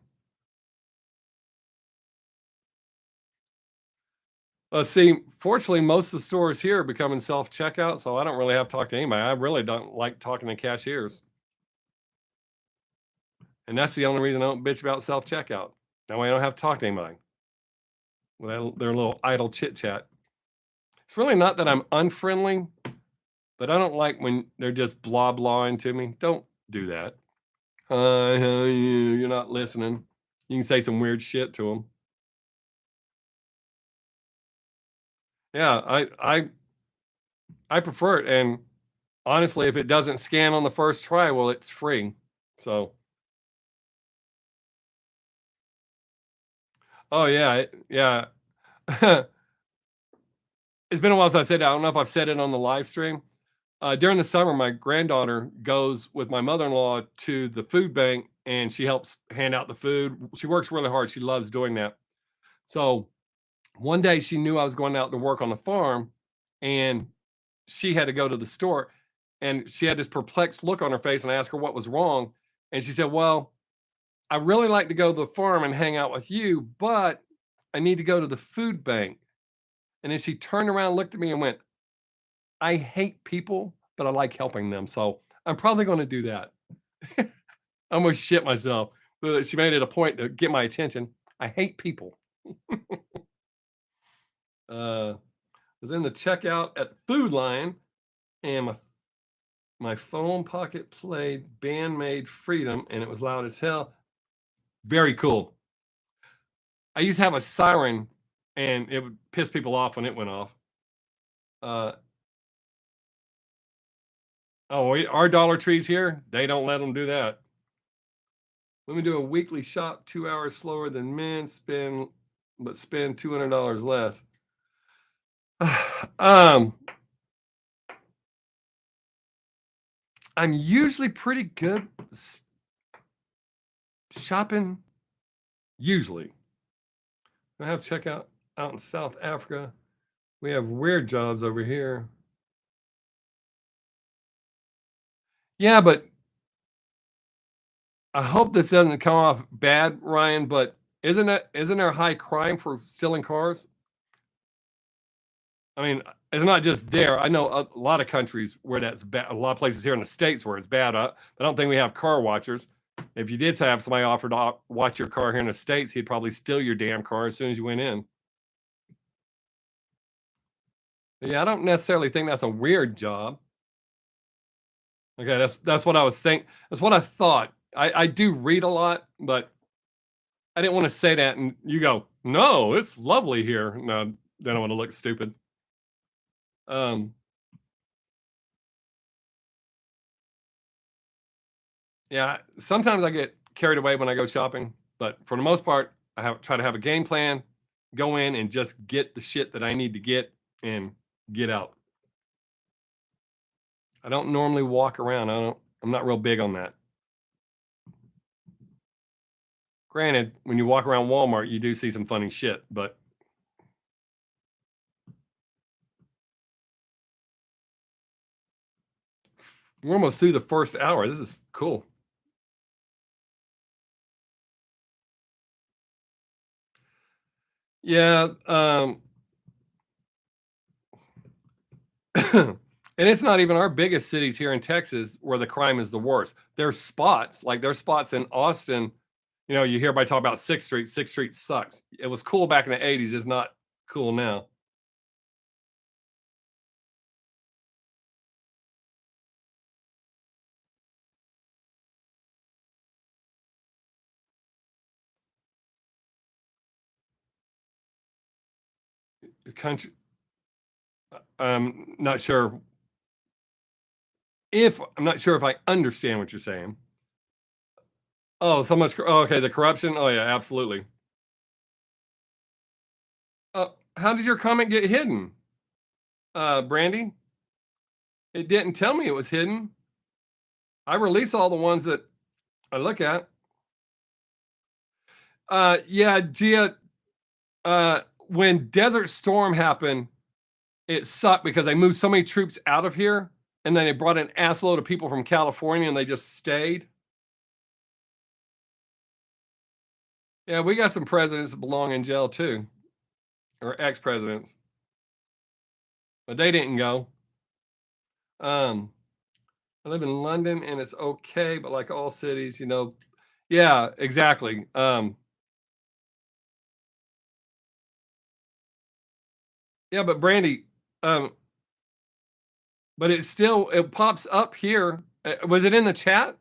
See, fortunately, most of the stores here are becoming self-checkout, so I don't really have to talk to anybody. I really don't like talking to cashiers, and that's the only reason I don't bitch about self-checkout. That way I don't have to talk to anybody with their little idle chit-chat. It's really not that I'm unfriendly, but I don't like when they're just blah blahing to me. Don't do that. Hi, how are you? You're not listening. You can say some weird shit to them. Yeah, I prefer it, and honestly, if it doesn't scan on the first try, well, it's free. So, oh yeah, yeah. It's been a while since I said it. I don't know if I've said it on the live stream. During the summer, my granddaughter goes with my mother-in-law to the food bank, and she helps hand out the food. She works really hard. She loves doing that. So one day, she knew I was going out to work on the farm, and she had to go to the store, and she had this perplexed look on her face, and I asked her what was wrong, and she said, "Well, I really like to go to the farm and hang out with you, but I need to go to the food bank." And then she turned around, looked at me, and went, "I hate people, but I like helping them, so I'm probably gonna do that." I almost shit myself, but she made it a point to get my attention. I hate people. Was in the checkout at the Food Lion, and my phone pocket played Bandmade Freedom, and it was loud as hell. Very cool. I used to have a siren, and it would piss people off when it went off. Uh, oh, our Dollar Trees here, they don't let them do that. Let me do a weekly shop 2 hours slower than men, spend $200 less. um, I'm usually pretty good shopping. Usually, I have checkout out in South Africa. We have weird jobs over here. Yeah, but I hope this doesn't come off bad, Ryan. But isn't there high crime for stealing cars? I mean, it's not just there. I know a lot of countries where that's bad. A lot of places here in the states where it's bad. I don't think we have car watchers. If you did have somebody offer to watch your car here in the states, he'd probably steal your damn car as soon as you went in. But yeah, I don't necessarily think that's a weird job. Okay, that's what I was think. That's what I thought. I do read a lot, but I didn't want to say that, and you go, no, it's lovely here. No, then I want to look stupid. Um, yeah, sometimes I get carried away when I go shopping, but for the most part, try to have a game plan, go in and just get the shit that I need to get and get out. I don't normally walk around. I'm not real big on that. Granted, when you walk around Walmart, you do see some funny shit, but we're almost through the first hour. This is cool. Yeah, And it's not even our biggest cities here in Texas where the crime is the worst. There's spots, like there's spots in Austin. You know, you hear everybody talk about Sixth Street. Sixth Street sucks. It was cool back in the 80s. It's not cool now. The country, not sure I'm not sure if I understand what you're saying. Oh, so much. Oh, okay, the corruption. Oh yeah, absolutely. How did your comment get hidden, Brandy? It didn't tell me it was hidden. I release all the ones that I look at. Yeah, Gia. When Desert Storm happened, it sucked because they moved so many troops out of here, and then they brought an assload of people from California, and they just stayed. Yeah, we got some presidents that belong in jail too, or ex-presidents, but they didn't go. Um, I live in London, and it's okay, but like all cities, yeah, exactly. Yeah, but Brandy, um, but it pops up here. Was it in the chat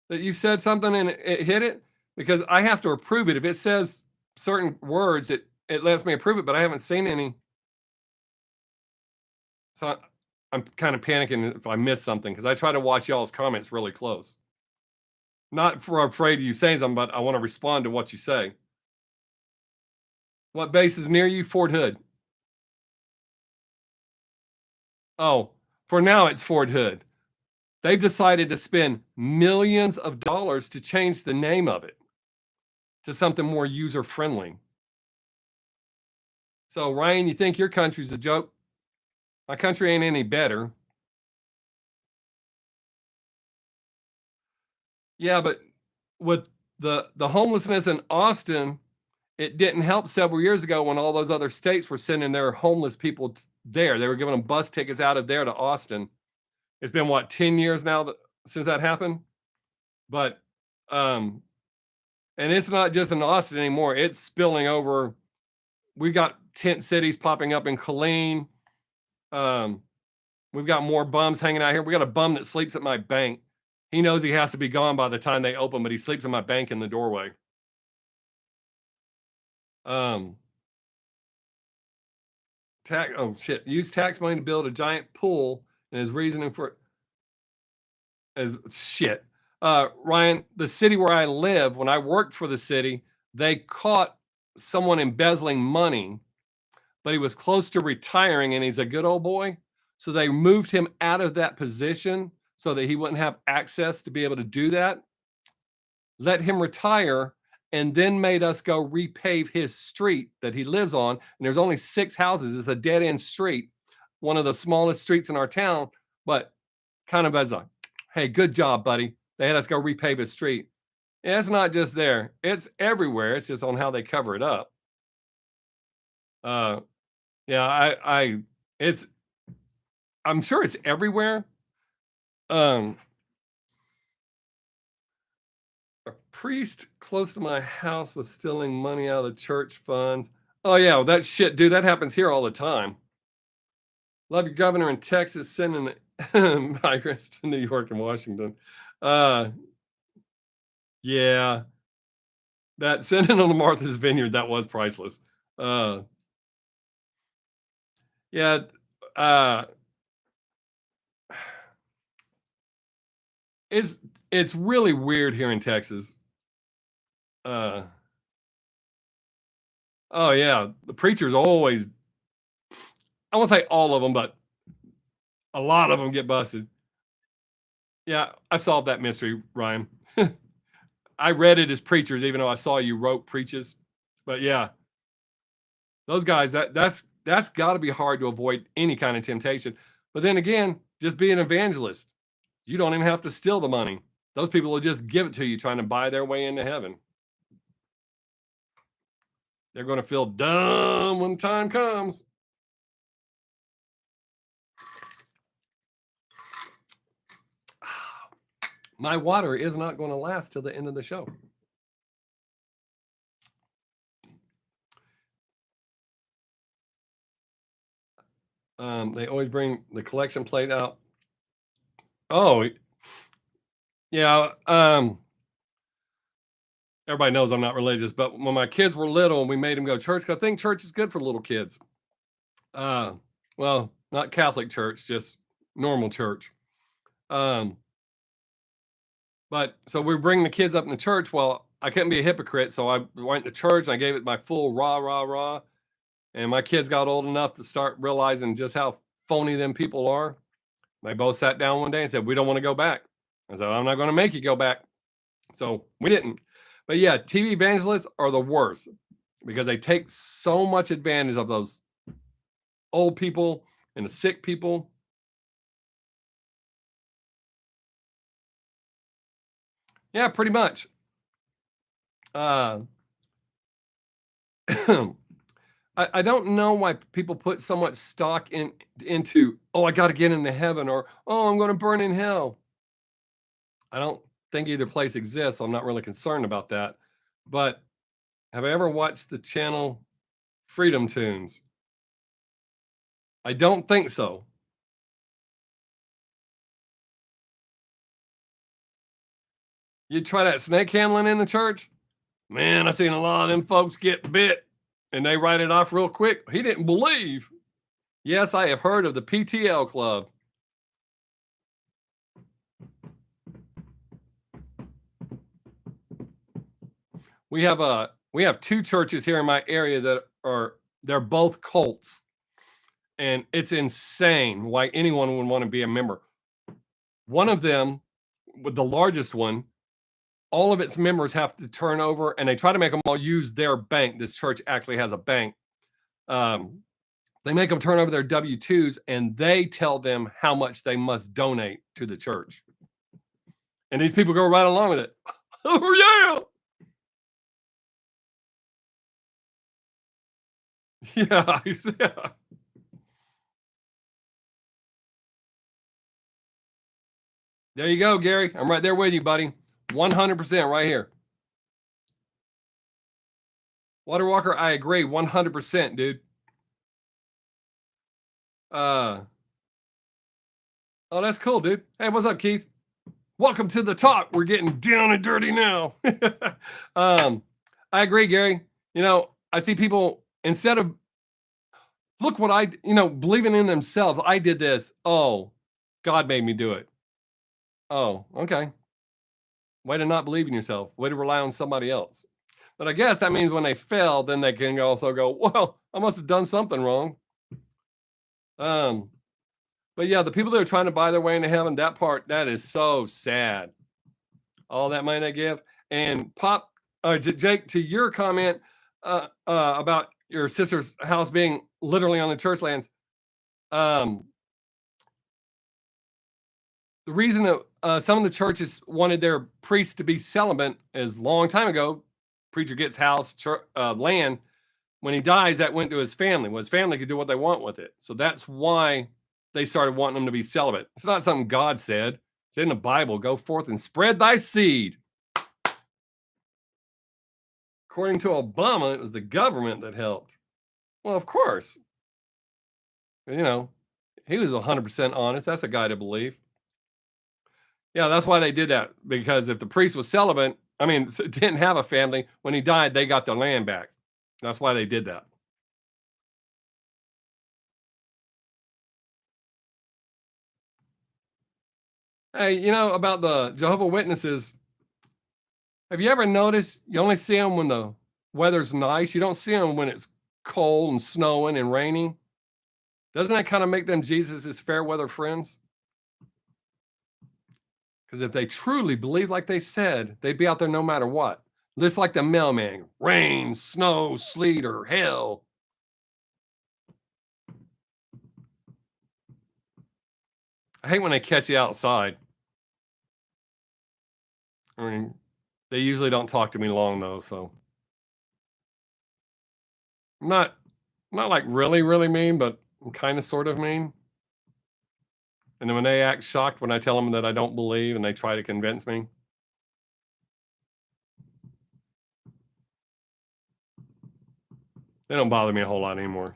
that you said something and it hit it? Because I have to approve it. If it says certain words, it lets me approve it, but I haven't seen any. So I'm kind of panicking if I miss something because I try to watch y'all's comments really close. Not for afraid of you saying something, but I want to respond to what you say. What base is near you? Fort Hood. Oh, for now it's Fort Hood. They've decided to spend millions of dollars to change the name of it to something more user friendly. So, Ryan, you think your country's a joke? My country ain't any better. Yeah, but with the homelessness in Austin, it didn't help several years ago when all those other states were sending their homeless people there. They were giving them bus tickets out of there to Austin. It's been what, 10 years now since that happened? But um and it's not just in Austin anymore. It's spilling over. We got tent cities popping up in Killeen. Um we've got more bums hanging out here. We got a bum that sleeps at my bank. He knows he has to be gone by the time they open, but he sleeps in my bank in the doorway. Um oh shit. Use tax money to build a giant pool and his reasoning for it is shit. Ryan, the city where I live, when I worked for the city, they caught someone embezzling money, but he was close to retiring and he's a good old boy. So they moved him out of that position so that he wouldn't have access to be able to do that, let him retire, and then made us go repave his street that he lives on. And there's only 6 houses. It's a dead end street, one of the smallest streets in our town, but kind of as a, hey, good job, buddy. They had us go repave his street. And it's not just there, it's everywhere. It's just on how they cover it up. Uh, yeah, it's, I'm sure it's everywhere. Um, a priest close to my house was stealing money out of the church funds. Oh yeah, well, that shit, dude. That happens here all the time. Love your governor in Texas sending migrants to New York and Washington. Uh, yeah, that sending on the Martha's Vineyard, that was priceless. Uh, yeah, uh, it's it's really weird here in Texas. Uh, oh yeah, the preachers always. I won't say all of them, but a lot of them get busted. Yeah, I solved that mystery, Ryan. I read it as preachers, even though I saw you wrote preaches. But yeah, those guys, that's got to be hard to avoid any kind of temptation. But then again, just be an evangelist. You don't even have to steal the money. Those people will just give it to you, trying to buy their way into heaven. They're going to feel dumb when time comes. My water is not going to last till the end of the show. They always bring the collection plate out. Oh, yeah. Everybody knows I'm not religious, but when my kids were little and we made them go to church, 'cause I think church is good for little kids. Uh, well, not Catholic church, just normal church. Um, but so we bring the kids up in the church. Well, I couldn't be a hypocrite, so I went to church and I gave it my full rah rah rah. And my kids got old enough to start realizing just how phony them people are. They both sat down one day and said, "We don't want to go back." I said, "I'm not going to make you go back." So we didn't. But yeah, TV evangelists are the worst because they take so much advantage of those old people and the sick people. Yeah, pretty much. Uh, I don't know why people put so much stock into, oh, I got to get into heaven, or oh, I'm going to burn in hell. I don't think either place exists, so I'm not really concerned about that. But have I ever watched the channel Freedom Tunes? I don't think so. You try that snake handling in the church? Man, I seen a lot of them folks get bit and they write it off real quick. He didn't believe. Yes, I have heard of the PTL club. We have two churches here in my area that they're both cults. And it's insane why anyone would want to be a member. One of them, with the largest one, all of its members have to turn over and they try to make them all use their bank. This church actually has a bank. Um, they make them turn over their W-2s and they tell them how much they must donate to the church. And these people go right along with it. Oh, yeah. Yeah. Yeah. There you go, Gary. I'm right there with you, buddy. 100% right here. Water Walker, I agree 100%, dude. Uh, oh, that's cool, dude. Hey, what's up, Keith? Welcome to the talk. We're getting down and dirty now. um, I agree, Gary. I see people instead of look what believing in themselves. I did this. Oh, God made me do it. Oh, okay. Way to not believe in yourself. Way to rely on somebody else. But I guess that means when they fail, then they can also go, well, I must have done something wrong. Um, but yeah, the people that are trying to buy their way into heaven, that is so sad. All that money they give. And Jake, to your comment about your sister's house being literally on the church lands, um, the reason that some of the churches wanted their priests to be celibate is long time ago. Preacher gets land. When he dies, that went to his family. Well, his family could do what they want with it. So that's why they started wanting them to be celibate. It's not something God said. It's in the Bible. Go forth and spread thy seed. According to Obama, it was the government that helped. Well, of course. You know, he was 100% honest. That's a guy to believe. Yeah, that's why they did that. Because if the priest was celibate, didn't have a family, when he died, they got their land back. That's why they did that. Hey, about the Jehovah Witnesses, have you ever noticed you only see them when the weather's nice? You don't see them when it's cold and snowing and raining. Doesn't that kind of make them Jesus's fair weather friends? Because if they truly believe like they said, they'd be out there no matter what. Just like the mailman, rain, snow, sleet, or hail. I hate when they catch you outside. They usually don't talk to me long though, so I'm not like really, really mean, but I'm kind of sort of mean. And then when they act shocked when I tell them that I don't believe and they try to convince me, they don't bother me a whole lot anymore.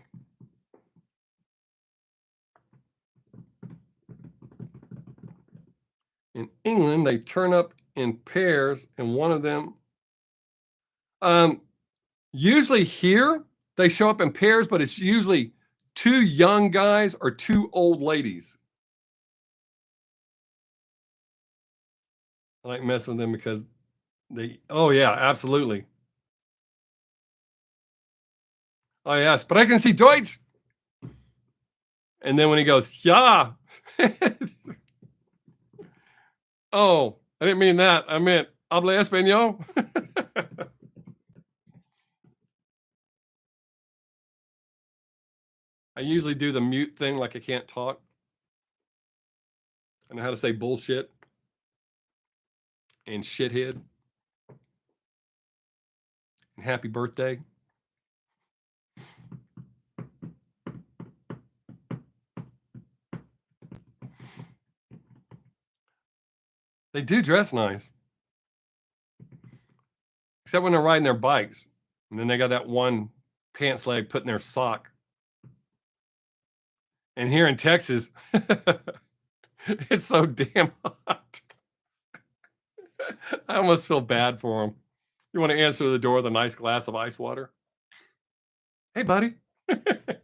In England, they turn up in pairs, and one of them, um, usually here they show up in pairs, but it's usually two young guys or two old ladies. I like messing with them because they. Oh yeah, absolutely. Oh yes, but I can see Deutsch. And then when he goes, yeah. Oh, I didn't mean that. I meant habla español. I usually do the mute thing like I can't talk. I know how to say bullshit and shithead and happy birthday. They do dress nice, except when they're riding their bikes. And then they got that one pants leg put in their sock. And here in Texas, it's so damn hot. I almost feel bad for them. You want to answer the door with a nice glass of ice water? Hey, buddy. I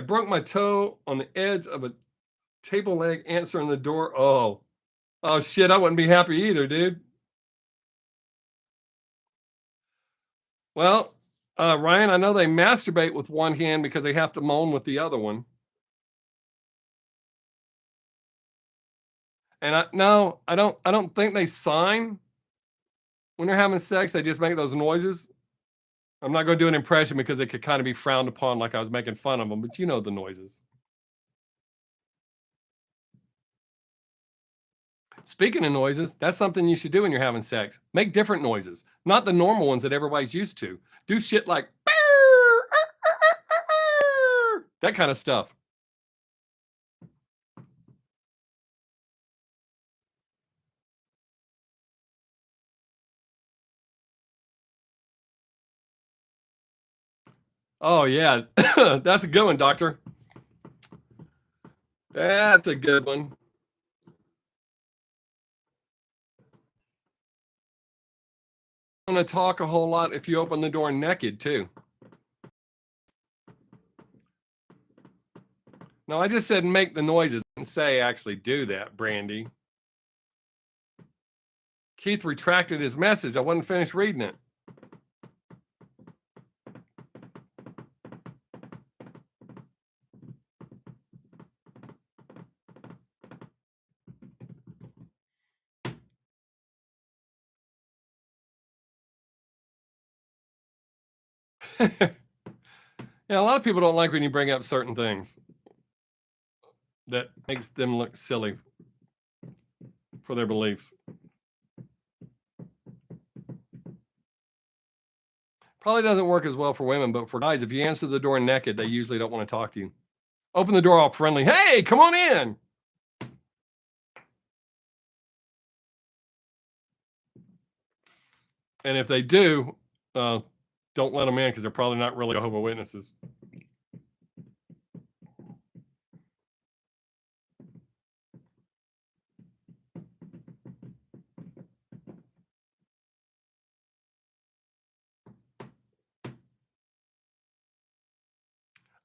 broke my toe on the edge of a table leg answering the door. Oh shit, I wouldn't be happy either, dude. Well, Ryan, I know they masturbate with one hand because they have to moan with the other one. And I don't think they sign when they're having sex. They just make those noises. I'm not going to do an impression because it could kind of be frowned upon, like I was making fun of them. But you know the noises. Speaking of noises, that's something you should do when you're having sex. Make different noises, not the normal ones that everybody's used to. Do shit like that kind of stuff. Oh yeah, that's a good one, doctor. That's a good one. I'm gonna talk a whole lot if you open the door naked too. No, I just said make the noises and say actually do that, Brandy. Keith retracted his message. I wasn't finished reading it. Yeah, a lot of people don't like when you bring up certain things that makes them look silly for their beliefs. Probably doesn't work as well for women, but for guys, if you answer the door naked, they usually don't want to talk to you. Open the door all friendly. Hey, come on in. And if they do, don't let them in because they're probably not really Jehovah's Witnesses.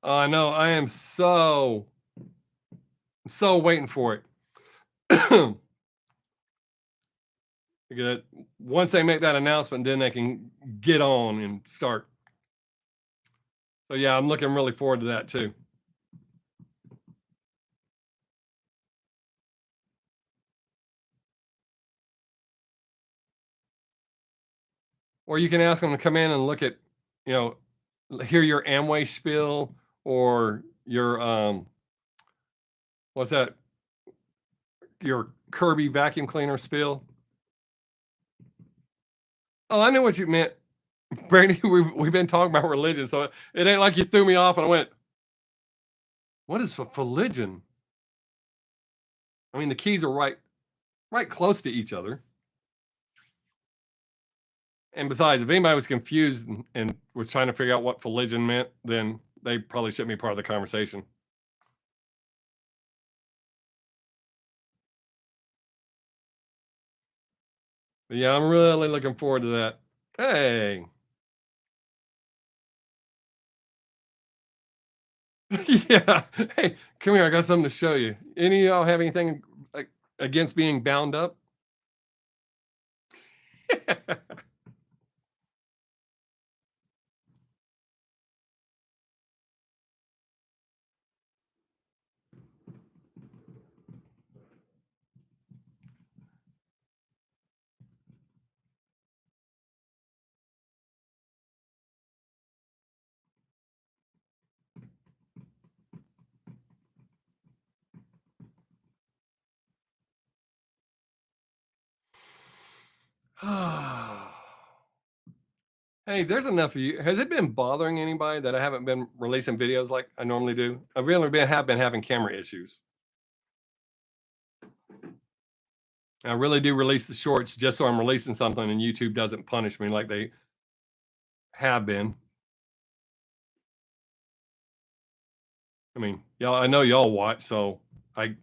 I know. I am so waiting for it. Because once they make that announcement, then they can get on and start. So yeah, I'm looking really forward to that too. Or you can ask them to come in and look at, you know, hear your Amway spiel or your what's that? Your Kirby vacuum cleaner spill. Oh, I knew what you meant, Brandy. We've been talking about religion, so it ain't like you threw me off and I went, "What is religion?" I mean, the keys are right close to each other. And besides, if anybody was confused and was trying to figure out what collision meant, then they probably shouldn't be part of the conversation. But yeah, I'm really looking forward to that. Hey. Yeah. Hey, come here. I got something to show you. Any of y'all have anything like against being bound up? Hey, there's enough of you. Has it been bothering anybody that I haven't been releasing videos like I normally do? I really have been having camera issues. I really do release the shorts just so I'm releasing something and YouTube doesn't punish me like they have been. I mean, y'all, I know y'all watch, so I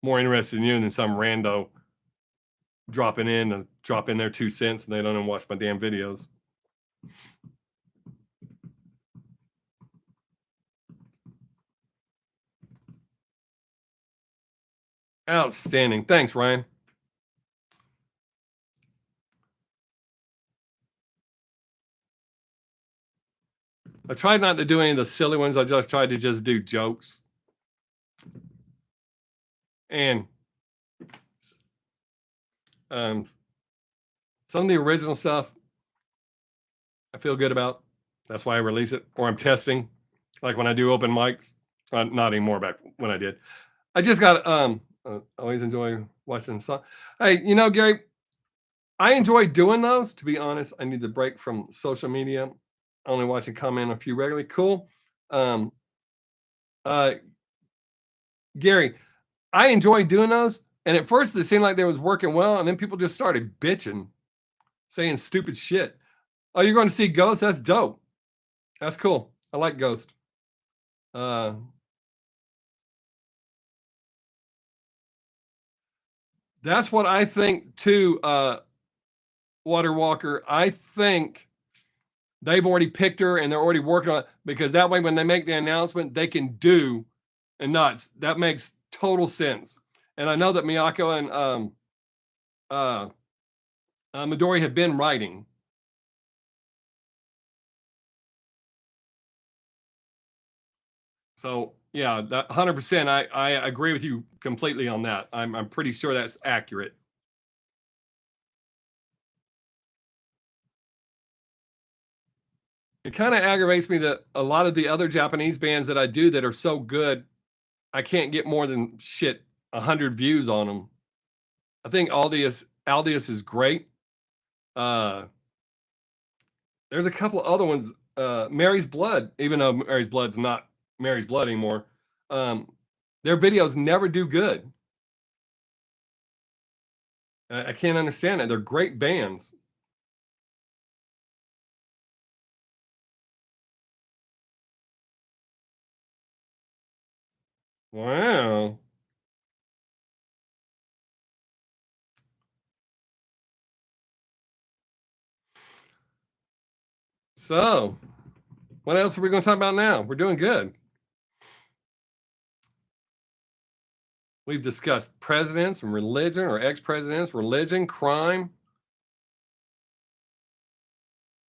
more interested in you than some rando dropping in and drop in their 2 cents and they don't even watch my damn videos. Outstanding. Thanks, Ryan. I tried not to do any of the silly ones. I just tried to just do jokes. And um, some of the original stuff I feel good about. That's why I release it. Or I'm testing, like when I do open mics. Not anymore. Back when I did, I just got always enjoy watching some. Hey, Gary, I enjoy doing those. To be honest, I need the break from social media. Only watching comment a few regularly. Cool. Um, uh, Gary, I enjoy doing those. And at first, it seemed like they was working well, and then people just started bitching, saying stupid shit. Oh, you're going to see Ghost? That's dope. That's cool. I like Ghost. That's what I think too, Water Walker. I think they've already picked her and they're already working on it because that way when they make the announcement, they can do and nuts. That makes total sense. And I know that Miyako and uh, Midori have been writing. So yeah, that 100%. I agree with you completely on that. I'm pretty sure that's accurate. It kind of aggravates me that a lot of the other Japanese bands that I do that are so good, I can't get more than 100 views on them. I think Aldius is great. Uh, there's a couple of other ones. Mary's Blood, even though Mary's Blood's not Mary's Blood anymore, um, their videos never do good. I can't understand it. They're great bands. Wow. So, what else are we going to talk about now? We're doing good. We've discussed presidents and religion or ex-presidents, religion, crime.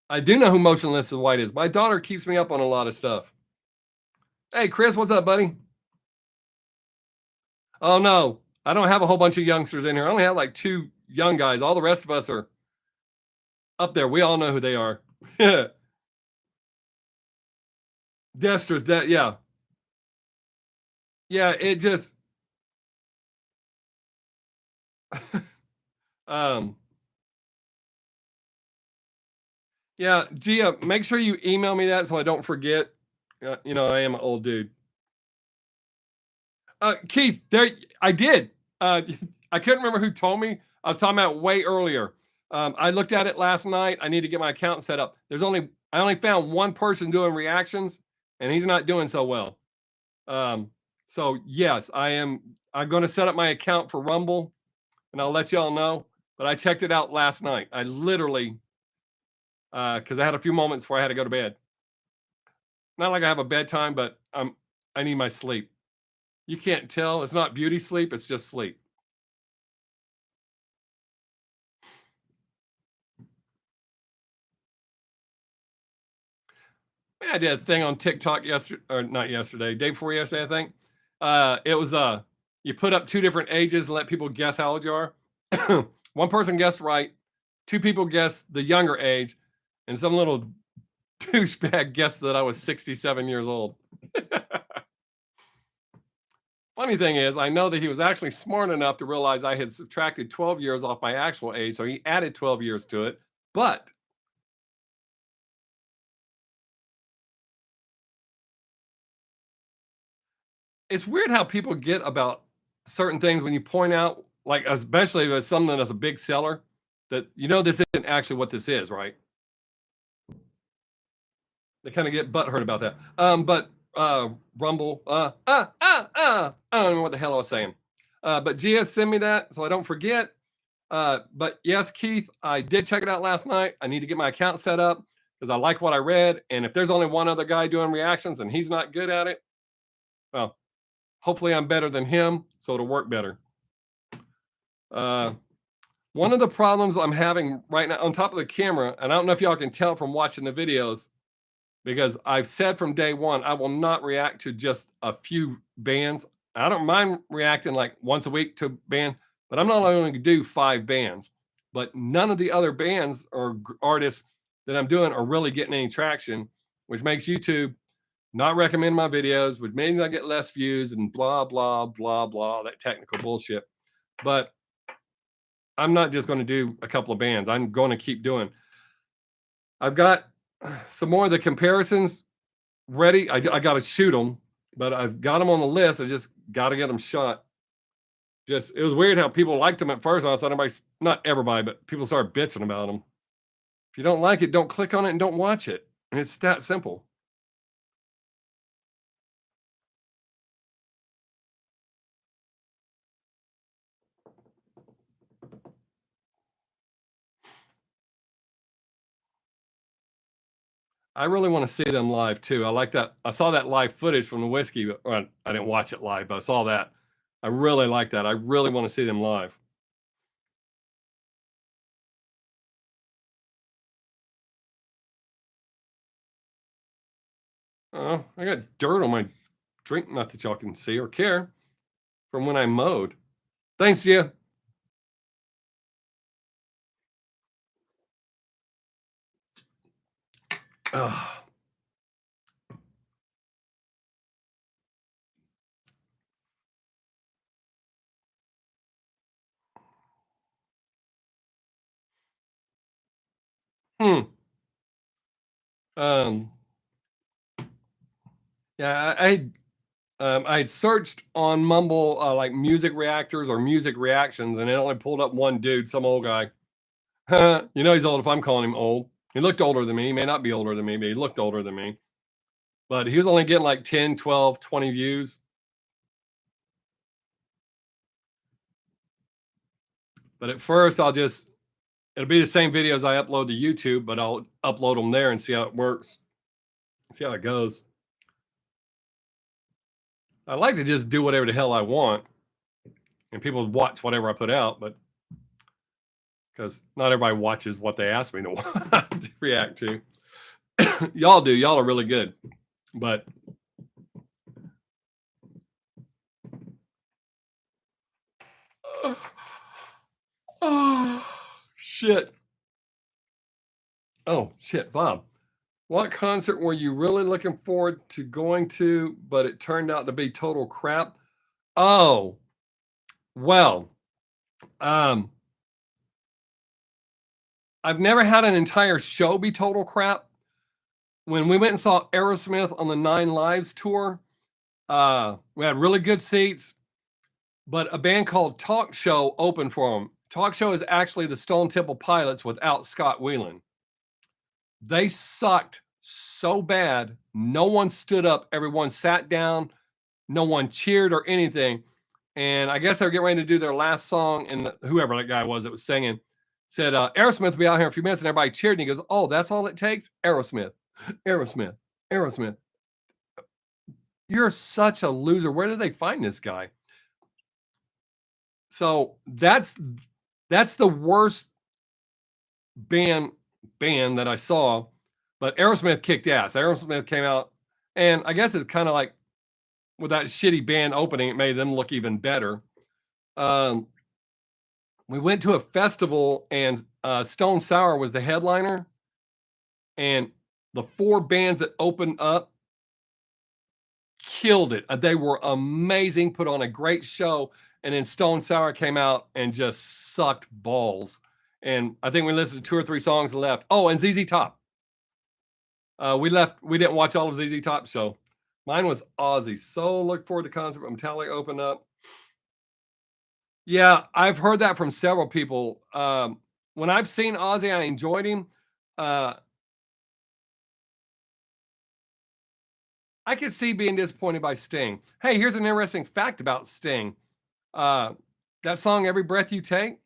I do know who Motionless in White is. My daughter keeps me up on a lot of stuff. Hey, Chris, what's up, buddy? Oh, no. I don't have a whole bunch of youngsters in here. I only have like 2 young guys. All the rest of us are up there. We all know who they are. Destra's that, yeah. Yeah, it just um yeah, Gia, make sure you email me that so I don't forget. I am an old dude. Keith, there I did. Uh, I couldn't remember who told me. I was talking about way earlier. I looked at it last night. I need to get my account set up. I only found one person doing reactions, and he's not doing so well. Um, so yes, I'm going to set up my account for Rumble, and I'll let y'all know. But I checked it out last night. I literally, because I had a few moments before I had to go to bed. Not like I have a bedtime, but I need my sleep. You can't tell. It's not beauty sleep. It's just sleep. I did a thing on TikTok yesterday, or not yesterday, day before yesterday, I think. It was you put up two different ages and let people guess how old you are. One person guessed right, two people guessed the younger age, and some little douchebag guessed that I was 67 years old. Funny thing is, I know that he was actually smart enough to realize I had subtracted 12 years off my actual age, so he added 12 years to it. But it's weird how people get about certain things when you point out, like, especially if it's something that's a big seller, that this isn't actually what this is, right? They kind of get butthurt about that. But Rumble, I don't know what the hell I was saying. But Gia sent me that so I don't forget. But yes, Keith, I did check it out last night. I need to get my account set up because I like what I read. And if there's only one other guy doing reactions and he's not good at it, well, hopefully I'm better than him, so it'll work better. One of the problems I'm having right now on top of the camera, and I don't know if y'all can tell from watching the videos, because I've said from day one, I will not react to just a few bands. I don't mind reacting like once a week to a band, but I'm not only going to do 5 bands. But none of the other bands or artists that I'm doing are really getting any traction, which makes YouTube not recommend my videos, which means I get less views and blah, blah, blah, blah, that technical bullshit. But I'm not just going to do a couple of bands. I'm going to keep doing. I've got some more of the comparisons ready. I got to shoot them, but I've got them on the list. I just got to get them shot. Just it was weird how people liked them at first. I thought not everybody, but people started bitching about them. If you don't like it, don't click on it and don't watch it. And it's that simple. I really want to see them live too. I like that. I saw that live footage from the whiskey, but I didn't watch it live, but I saw that. I really like that. I really want to see them live. I got dirt on my drink, not that y'all can see or care, from when I mowed. Thanks, Gia. Ugh. Hmm. Um. Yeah, I searched on Mumble like music reactors or music reactions, and it only pulled up one dude, some old guy. He's old if I'm calling him old. He looked older than me. He may not be older than me, but he looked older than me. But he was only getting like 10, 12, 20 views. But at first, it'll be the same videos I upload to YouTube, but I'll upload them there and see how it works, see how it goes. I like to just do whatever the hell I want, and people watch whatever I put out, but because not everybody watches what they ask me to, to react to. Y'all do. Y'all are really good, but oh shit. Oh shit, Bob. What concert were you really looking forward to going to, but it turned out to be total crap? Oh, well, um, I've never had an entire show be total crap. When we went and saw Aerosmith on the Nine Lives tour, we had really good seats. but a band called Talk Show opened for them. Talk Show is actually the Stone Temple Pilots without Scott Weiland. They sucked so bad, no one stood up, everyone sat down, no one cheered or anything. And I guess they were getting ready to do their last song, and whoever that guy was that was singing said, Aerosmith will be out here in a few minutes, and everybody cheered, and he goes, oh, that's all it takes? Aerosmith, Aerosmith, Aerosmith. You're such a loser. Where did they find this guy? So that's the worst band that I saw, but Aerosmith kicked ass. Aerosmith came out, and I guess it's kind of like with that shitty band opening, it made them look even better. Um, we went to a festival, and Stone Sour was the headliner, and the 4 bands that opened up killed it. They were amazing, put on a great show, and then Stone Sour came out and just sucked balls. And I think we listened to 2 or 3 songs and left. Oh, and ZZ Top. We left. We didn't watch all of ZZ Top's show. Mine was Ozzy. So look forward to concert. Metallica open up. Yeah, I've heard that from several people. When I've seen Ozzy, I enjoyed him. Uh, I could see being disappointed by Sting. Hey, here's an interesting fact about Sting. Uh, that song, Every Breath You Take,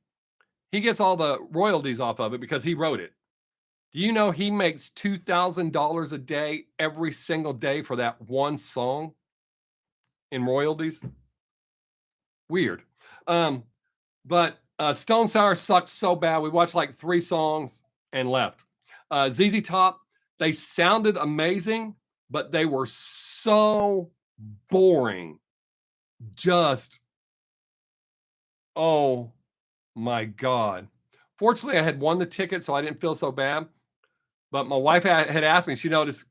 he gets all the royalties off of it because he wrote it. Do you know he makes $2,000 a day every single day for that one song in royalties? Weird. But Stone Sour sucked so bad. We watched like 3 songs and left. ZZ Top, they sounded amazing, but they were so boring. Just, oh my God. Fortunately, I had won the ticket, so I didn't feel so bad. But my wife had asked me, she noticed,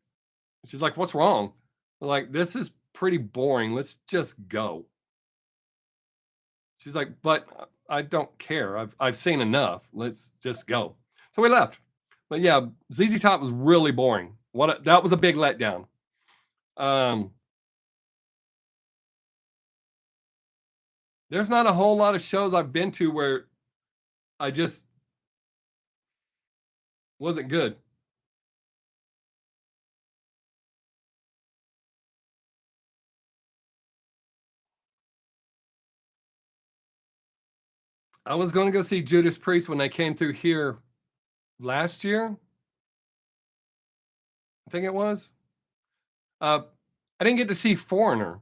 she's like, what's wrong? I'm like, this is pretty boring. Let's just go. She's like, but I don't care. I've seen enough. Let's just go. So we left. But yeah, ZZ Top was really boring. That was a big letdown. There's not a whole lot of shows I've been to where I just wasn't good. I was going to go see Judas Priest when they came through here last year. I think it was. I didn't get to see Foreigner.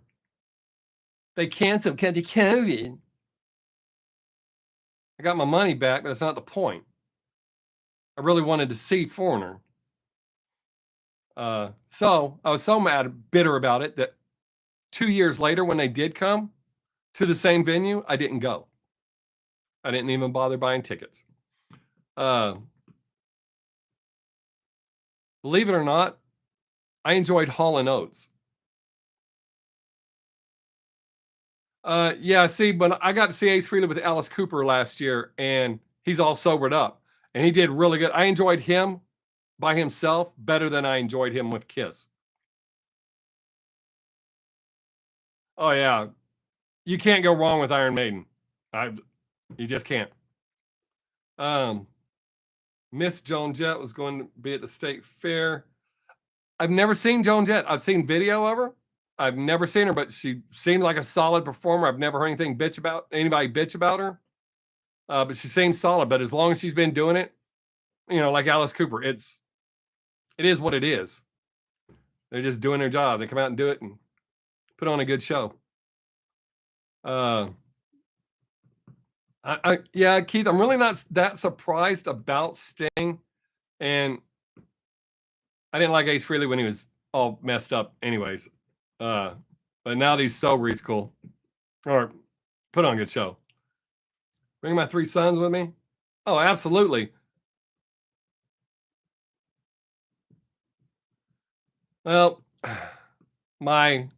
They canceled because of COVID. I got my money back, but it's not the point. I really wanted to see Foreigner. So I was so bitter about it that 2 years later, when they did come to the same venue, I didn't go. I didn't even bother buying tickets. Believe it or not, I enjoyed Hall & Oates. Yeah, see, but I got to see Ace Frehley with Alice Cooper last year, and he's all sobered up, and he did really good. I enjoyed him by himself better than I enjoyed him with Kiss. Oh yeah, you can't go wrong with Iron Maiden. You just can't. Miss Joan Jett was going to be at the state fair. I've never seen Joan Jett. I've seen video of her. I've never seen her, but she seemed like a solid performer. I've never heard anybody bitch about her. But she seems solid. But as long as she's been doing it, like Alice Cooper, it is what it is. They're just doing their job. They come out and do it and put on a good show. Yeah, Keith, I'm really not that surprised about Sting, and I didn't like Ace Frehley when he was all messed up anyways. But now that he's sober, he's cool. Or put on a good show. Bring my 3 sons with me? Oh, absolutely. Well, my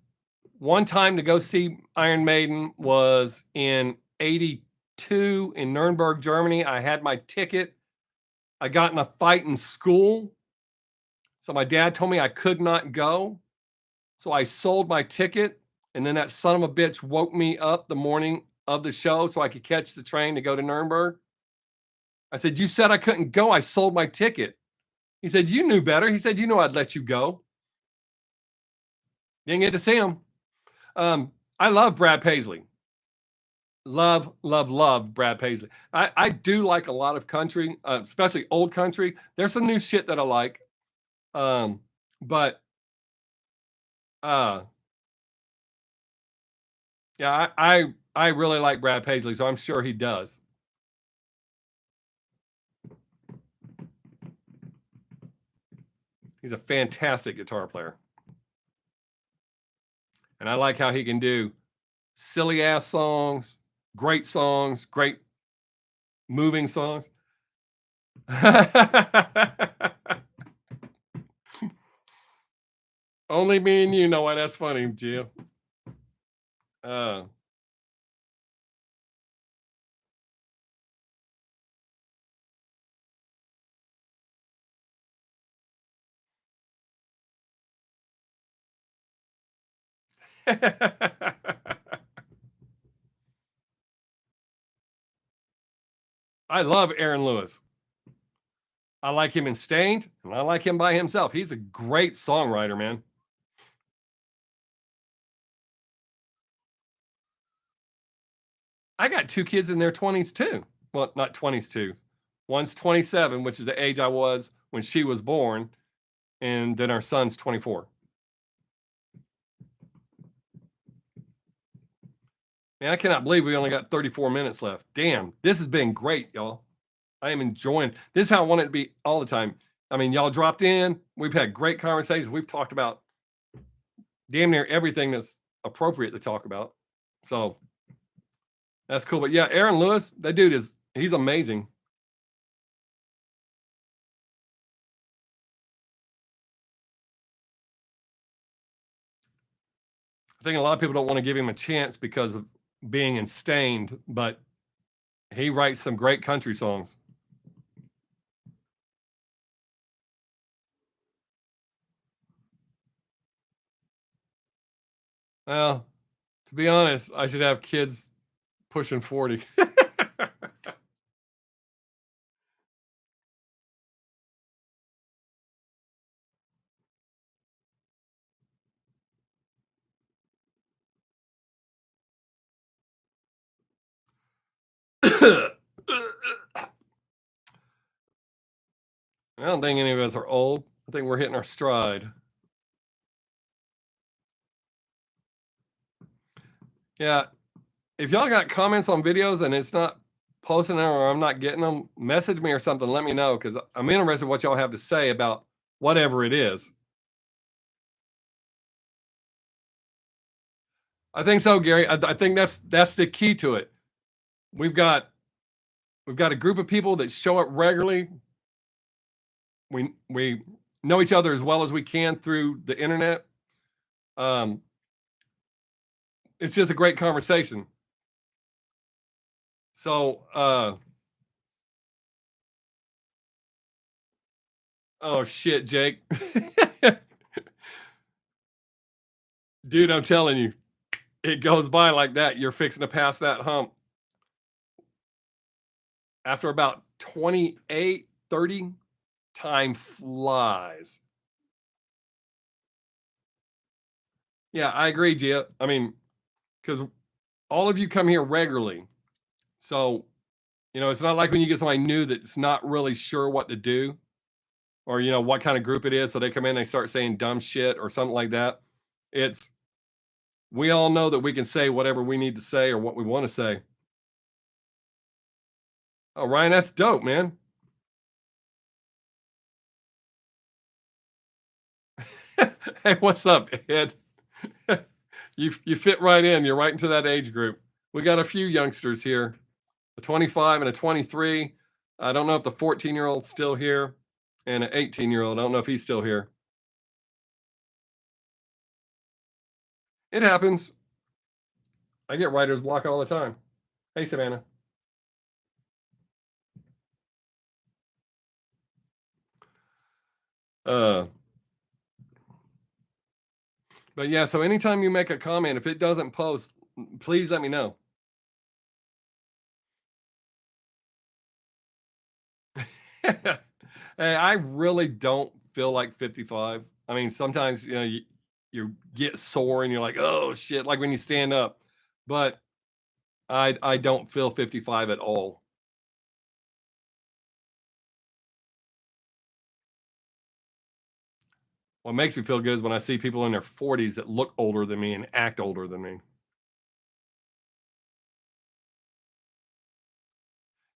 one time to go see Iron Maiden was in 82 in Nuremberg, Germany. I had my ticket. I got in a fight in school. So my dad told me I could not go. So I sold my ticket. And then that son of a bitch woke me up the morning of the show so I could catch the train to go to Nuremberg. I said, "You said I couldn't go. I sold my ticket." He said, "You knew better." He said, "You know I'd let you go." Didn't get to see him. I love Brad Paisley. Love, love, love Brad Paisley. I do like a lot of country, especially old country. There's some new shit that I like. But uh yeah, I really like Brad Paisley, so I'm sure he does. He's a fantastic guitar player. And I like how he can do silly ass songs, great moving songs. Only me and you know why that's funny, Gio. Uh, I love Aaron Lewis. I like him in Stained, and I like him by himself. He's a great songwriter, man. I got two kids in their 20s too. Well, not 20s too. One's 27, which is the age I was when she was born, and then our son's 24. Man, I cannot believe we only got 34 minutes left. Damn, this has been great, y'all. I am enjoying this is how I want it to be all the time. I mean, y'all dropped in. We've had great conversations. We've talked about damn near everything that's appropriate to talk about. So that's cool. But yeah, Aaron Lewis, that dude he's amazing. I think a lot of people don't want to give him a chance because of being in Stained, but he writes some great country songs. Well, to be honest, I should have kids pushing 40. I don't think any of us are old. I think we're hitting our stride. Yeah. If y'all got comments on videos and it's not posting them or I'm not getting them, message me or something. Let me know because I'm interested in what y'all have to say about whatever it is. I think so, Gary. I think that's the key to it. We've got we've got a group of people that show up regularly. We know each other as well as we can through the internet. Um, it's just a great conversation. So, oh shit, Jake, dude, I'm telling you, it goes by like that. You're fixing to pass that hump. After about 28, 30, time flies. Yeah, I agree, Gia. I mean, because all of you come here regularly. So, it's not like when you get somebody new that's not really sure what to do or, what kind of group it is. So they come in, they start saying dumb shit or something like that. It's, we all know that we can say whatever we need to say or what we want to say. Oh, Ryan, that's dope, man. Hey, what's up, Ed? You fit right in. You're right into that age group. We got a few youngsters here, a 25 and a 23. I don't know if the 14-year-old's still here, and an 18-year-old. I don't know if he's still here. It happens. I get writer's block all the time. Hey, Savannah. Uh, but yeah, so anytime you make a comment, if it doesn't post, please let me know. Hey, I really don't feel like 55. I mean, sometimes, you get sore and you're like, "Oh, shit," like when you stand up, but I don't feel 55 at all. What makes me feel good is when I see people in their 40s that look older than me and act older than me.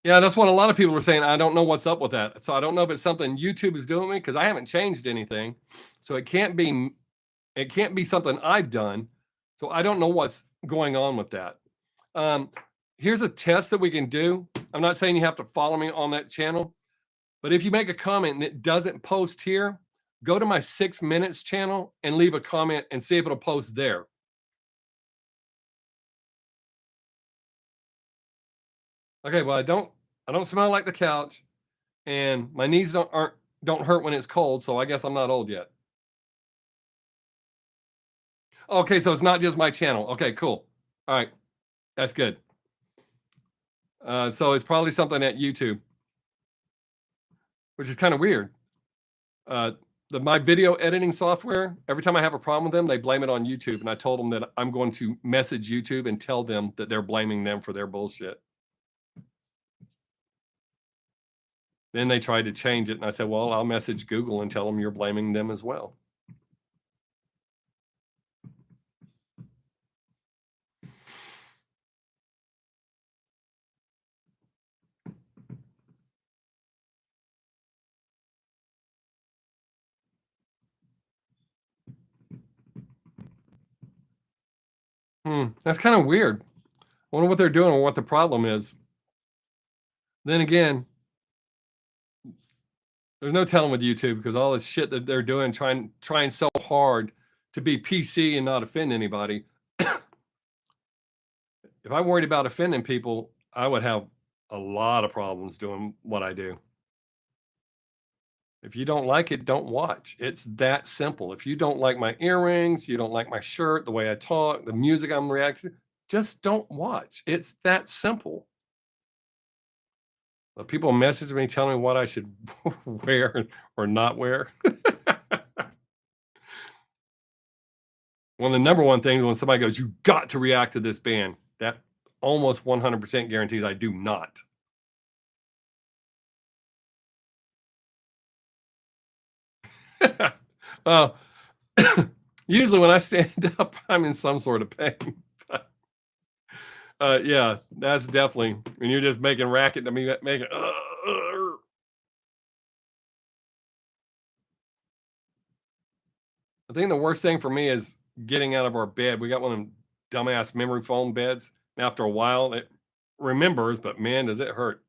Yeah, that's what a lot of people were saying. I don't know what's up with that. So I don't know if it's something YouTube is doing me because I haven't changed anything. So it can't be something I've done. So I don't know what's going on with that. Um, Here's a test that we can do. I'm not saying you have to follow me on that channel, but if you make a comment and it doesn't post here, go to my 6 minutes channel and leave a comment and see if it'll post there. Okay, well, I don't smell like the couch, and my knees don't hurt when it's cold, so I guess I'm not old yet. Okay, so it's not just my channel. Okay, cool. All right, that's good. So it's probably something at YouTube, which is kind of weird. Uh, my video editing software, every time I have a problem with them, they blame it on YouTube, and I told them that I'm going to message YouTube and tell them that they're blaming them for their bullshit. Then they tried to change it, and I said, "Well, I'll message Google and tell them you're blaming them as well." That's kind of weird. Wonder what they're doing or what the problem is. Then again, there's no telling with YouTube because all this shit that they're doing, trying so hard to be PC and not offend anybody. If I worried about offending people, I would have a lot of problems doing what I do. If you don't like it, don't watch. It's that simple. If you don't like my earrings, you don't like my shirt, the way I talk, the music I'm reacting to, just don't watch. It's that simple. But people message me telling me what I should wear or not wear. One of the number one things when somebody goes, "You got to react to this band," that almost 100% guarantees I do not. Uh, Usually when I stand up, I'm in some sort of pain. Yeah, that's definitely when you're just making racket. I mean, making. I think the worst thing for me is getting out of our bed. We got one of them dumbass memory foam beds. And after a while, it remembers, but man, does it hurt.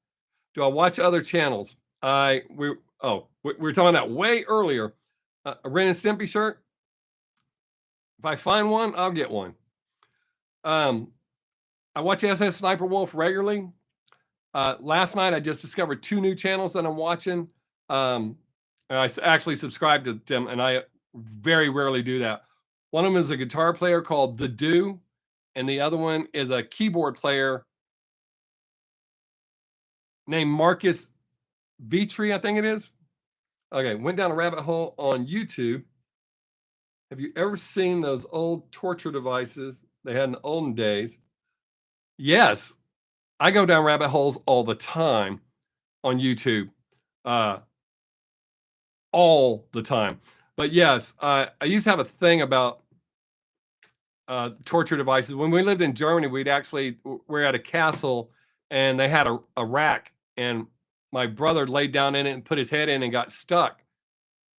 Do I watch other channels? We were talking about way earlier. A Ren and Stimpy shirt. If I find one, I'll get one. Um, I watch SS Sniper Wolf regularly. Last night, I just discovered two new channels that I'm watching. Um, and actually subscribed to them, and I very rarely do that. One of them is a guitar player called The Do, and the other one is a keyboard player named Marcus Vitri, I think it is. Okay, went down a rabbit hole on YouTube. Have you ever seen those old torture devices they had in the olden days? Yes, I go down rabbit holes all the time on YouTube, uh, all the time. But yes, I used to have a thing about torture devices. When we lived in Germany, we're at a castle and they had a rack, and my brother laid down in it and put his head in and got stuck.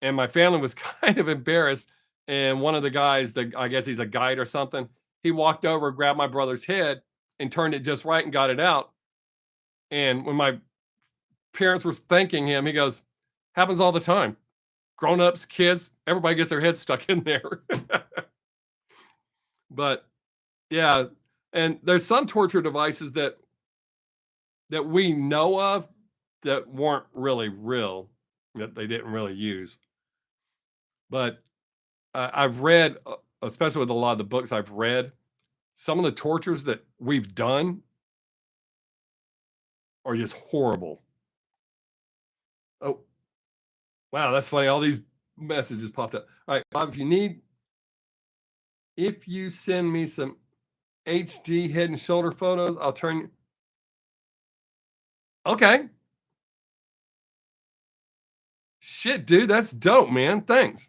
And my family was kind of embarrassed. And one of the guys, I guess he's a guide or something, he walked over, grabbed my brother's head, and turned it just right and got it out. And when my parents were thanking him, he goes, "Happens all the time. Grown-ups, kids, everybody gets their head stuck in there." But yeah, and there's some torture devices that we know of that weren't really real, that they didn't really use. But I've read, especially with a lot of the books I've read, some of the tortures that we've done are just horrible. Oh, wow, that's funny. All these messages popped up. All right, Bob, if you send me some HD head and shoulder photos, I'll turn. Okay. Shit, dude, that's dope, man. Thanks.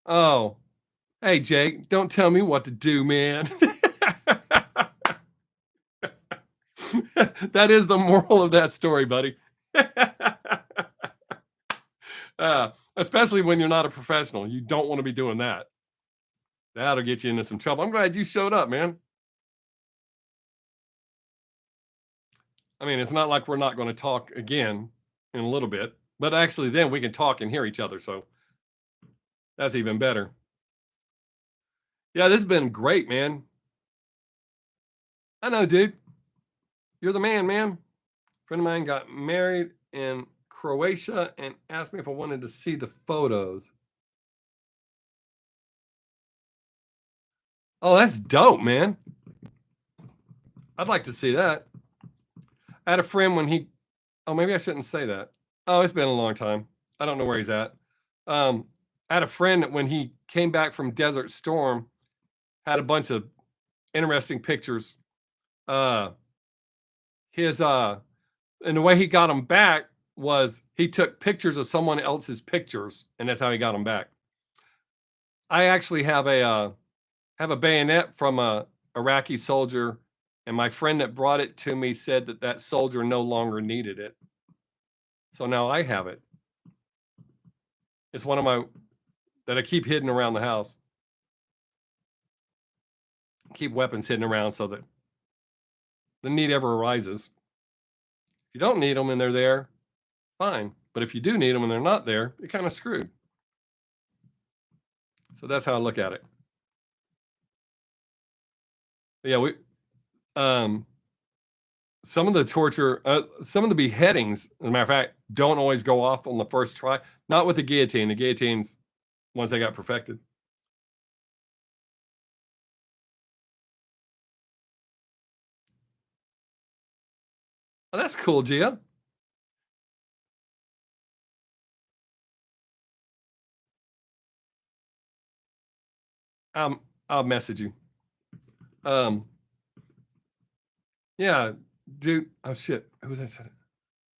Oh, hey, Jake, don't tell me what to do, man. That is the moral of that story, buddy. Especially when you're not a professional. You don't want to be doing that. That'll get you into some trouble. I'm glad you showed up, man. I mean, it's not like we're not going to talk again in a little bit, but actually, then we can talk and hear each other. So that's even better. Yeah, this has been great, man. I know, dude. You're the man, man. Friend of mine got married in Croatia and asked me if I wanted to see the photos. Oh, that's dope, man. I'd like to see that. I had a friend when he, oh, maybe I shouldn't say that. Oh, it's been a long time. I don't know where he's at. Um, I had a friend that when he came back from Desert Storm, had a bunch of interesting pictures. Uh, his and the way he got them back was he took pictures of someone else's pictures, and that's how he got them back. I actually have a bayonet from a Iraqi soldier, and my friend that brought it to me said that that soldier no longer needed it. So now I have it. It's one of my that I keep hidden around the house. Keep weapons hidden around so that the need ever arises. If you don't need them and they're there, fine. But if you do need them and they're not there, you're kind of screwed. So that's how I look at it. But yeah, we um some of the torture, some of the beheadings, as a matter of fact, don't always go off on the first try. Not with the guillotine. The guillotines, once they got perfected. Oh, that's cool, Gia. Um, I'll message you. Um, yeah, dude. Oh shit, who was that? Said it?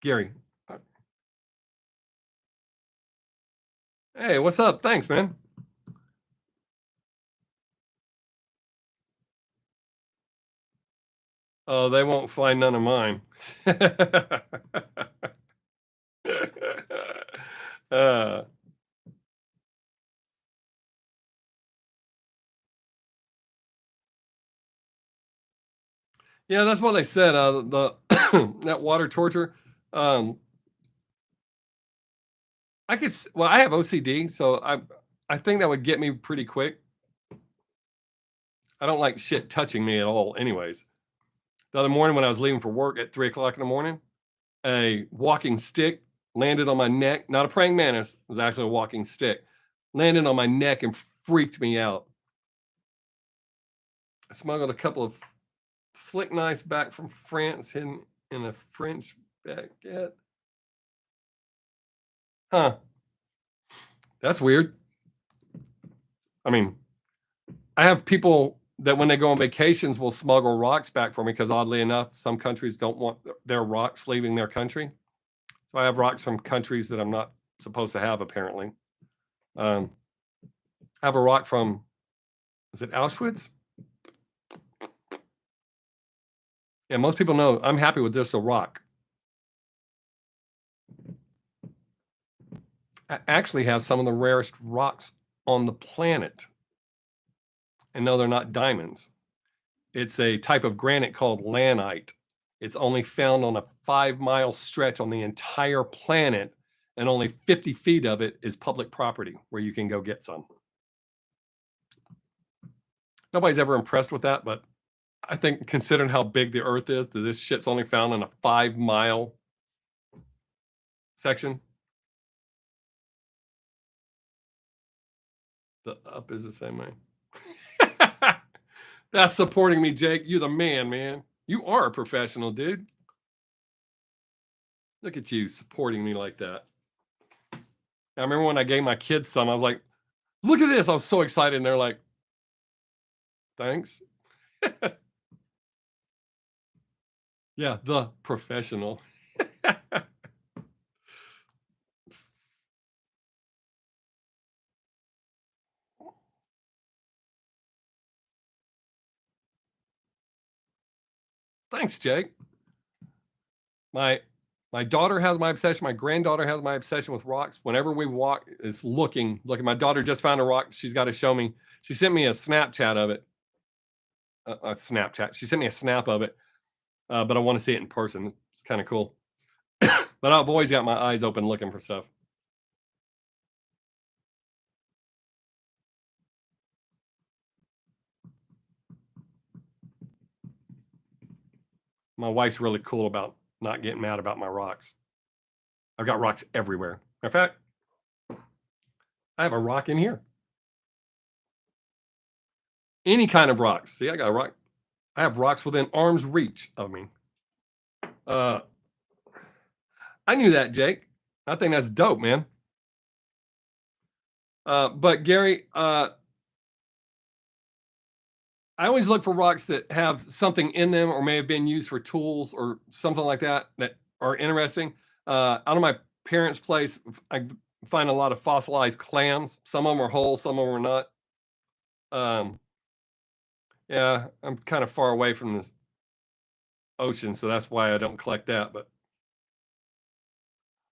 Gary. Uh, Hey, what's up? Thanks, man. Oh, they won't find none of mine. uh, yeah, that's what they said. The that water torture. Um, well, I have OCD, so I think that would get me pretty quick. I don't like shit touching me at all, anyways. The other morning when I was leaving for work at 3 o'clock in the morning, a walking stick landed on my neck. Not a praying mantis, it was actually a walking stick. Landed on my neck and freaked me out. I smuggled a couple of flick knives back from France hidden in a French baguette. Huh. That's weird. I mean, I have people that when they go on vacations will smuggle rocks back for me because oddly enough, some countries don't want their rocks leaving their country. So I have rocks from countries that I'm not supposed to have, apparently. Um, I have a rock from, is it Auschwitz? Yeah, most people know I'm happy with just a rock. I actually have some of the rarest rocks on the planet. And no, they're not diamonds. It's a type of granite called lanite. It's only found on a 5-mile stretch on the entire planet, and only 50 feet of it is public property where you can go get some. Nobody's ever impressed with that, but I think considering how big the earth is, that this shit's only found in a 5-mile section. The up is the same way. That's supporting me, Jake. You're the man, man. You are a professional, dude. Look at you supporting me like that. I remember when I gave my kids some, I was like, "Look at this." I was so excited, and they're like, "Thanks." Yeah, the professional. Thanks, Jake. My my daughter has my obsession. My granddaughter has my obsession with rocks. Whenever we walk, it's looking. My daughter just found a rock. She's got to show me. She sent me a Snapchat of it. A Snapchat. She sent me a snap of it, but I want to see it in person. It's kind of cool. But I've always got my eyes open looking for stuff. My wife's really cool about not getting mad about my rocks. I've got rocks everywhere. In fact, I have a rock in here. Any kind of rocks. See, I got a rock. I have rocks within arm's reach of me. Uh, I knew that, Jake. I think that's dope, man. But Gary, I always look for rocks that have something in them or may have been used for tools or something like that that are interesting. Out of my parents' place, I find a lot of fossilized clams. Some of them are whole, some of them are not. Um, yeah, I'm kind of far away from the ocean, so that's why I don't collect that. But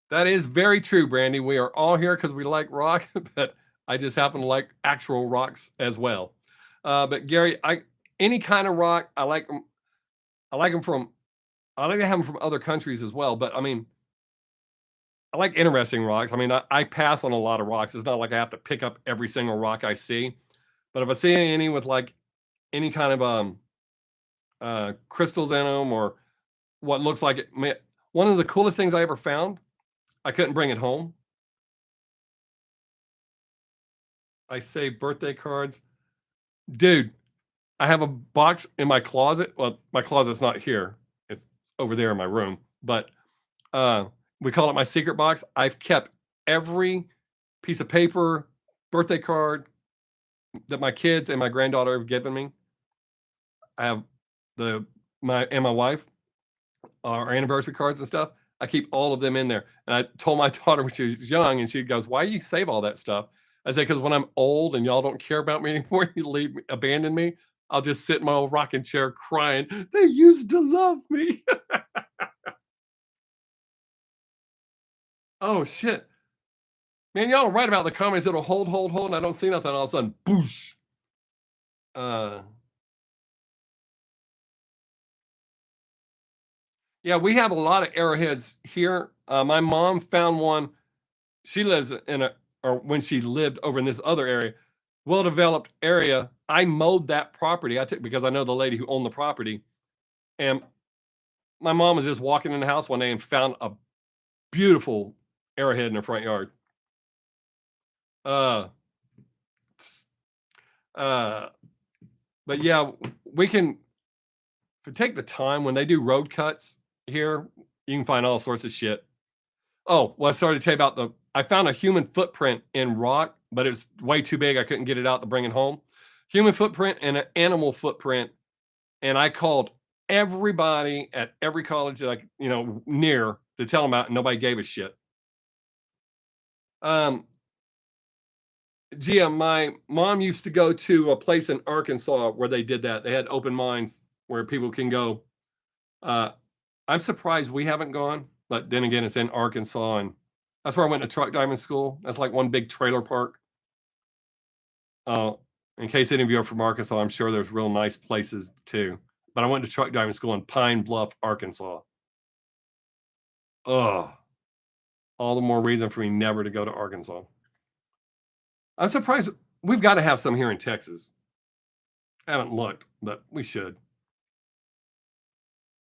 that is very true, Brandy. We are all here because we like rock, but I just happen to like actual rocks as well. But Gary, I any kind of rock, I like them. I like them from. I like to have them from other countries as well. But I mean, I like interesting rocks. I mean, I pass on a lot of rocks. It's not like I have to pick up every single rock I see. But if I see any with like any kind of crystals in them or what looks like it, one of the coolest things I ever found. I couldn't bring it home. I saved birthday cards. Dude, I have a box in my closet. Well, my closet's not here. It's over there in my room. But uh we call it my secret box. I've kept every piece of paper, birthday card that my kids and my granddaughter have given me. I have the my wife, our anniversary cards and stuff. I keep all of them in there. And I told my daughter when she was young, and she goes, "Why do you save all that stuff?" I said, "Because when I'm old and y'all don't care about me anymore, you abandon me. I'll just sit in my old rocking chair crying. They used to love me." Oh shit, man! Y'all write about the comments. It'll hold, and I don't see nothing. All of a sudden, boosh. Uh, yeah, we have a lot of arrowheads here. My mom found one. She lives in a or when she lived over in this other area, well-developed area. I mowed that property. I took because I know the lady who owned the property, and my mom was just walking in the house one day and found a beautiful arrowhead in her front yard. Uh, uh, but yeah, we can if we take the time when they do road cuts here, you can find all sorts of shit. Oh, well, I started to tell you about I found a human footprint in rock, but it was way too big. I couldn't get it out to bring it home. Human footprint and an animal footprint. And I called everybody at every college that near to tell them about it. And nobody gave a shit. Um, Gia, my mom used to go to a place in Arkansas where they did that. They had open mines where people can go. Uh, I'm surprised we haven't gone, but then again, it's in Arkansas, and that's where I went to truck diving school. That's like one big trailer park. Uh, in case any of you are from Arkansas, I'm sure there's real nice places too. But I went to truck diving school in Pine Bluff, Arkansas. Ugh, all the more reason for me never to go to Arkansas. I'm surprised we've got to have some here in Texas. I haven't looked, but we should.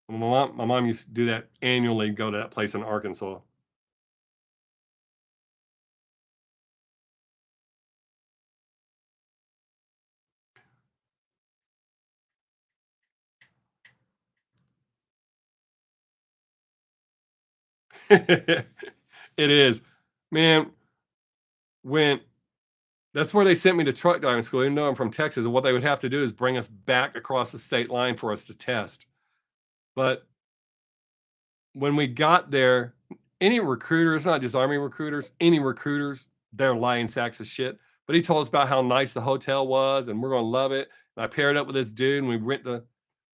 My mom used to do that annually, go to that place in Arkansas. It is. Man, when that's where they sent me to truck driving school, even though I'm from Texas, and what they would have to do is bring us back across the state line for us to test. But when we got there, any recruiters, not just Army recruiters, any recruiters, they're lying sacks of shit. But he told us about how nice the hotel was and we're gonna love it. And I paired up with this dude and we went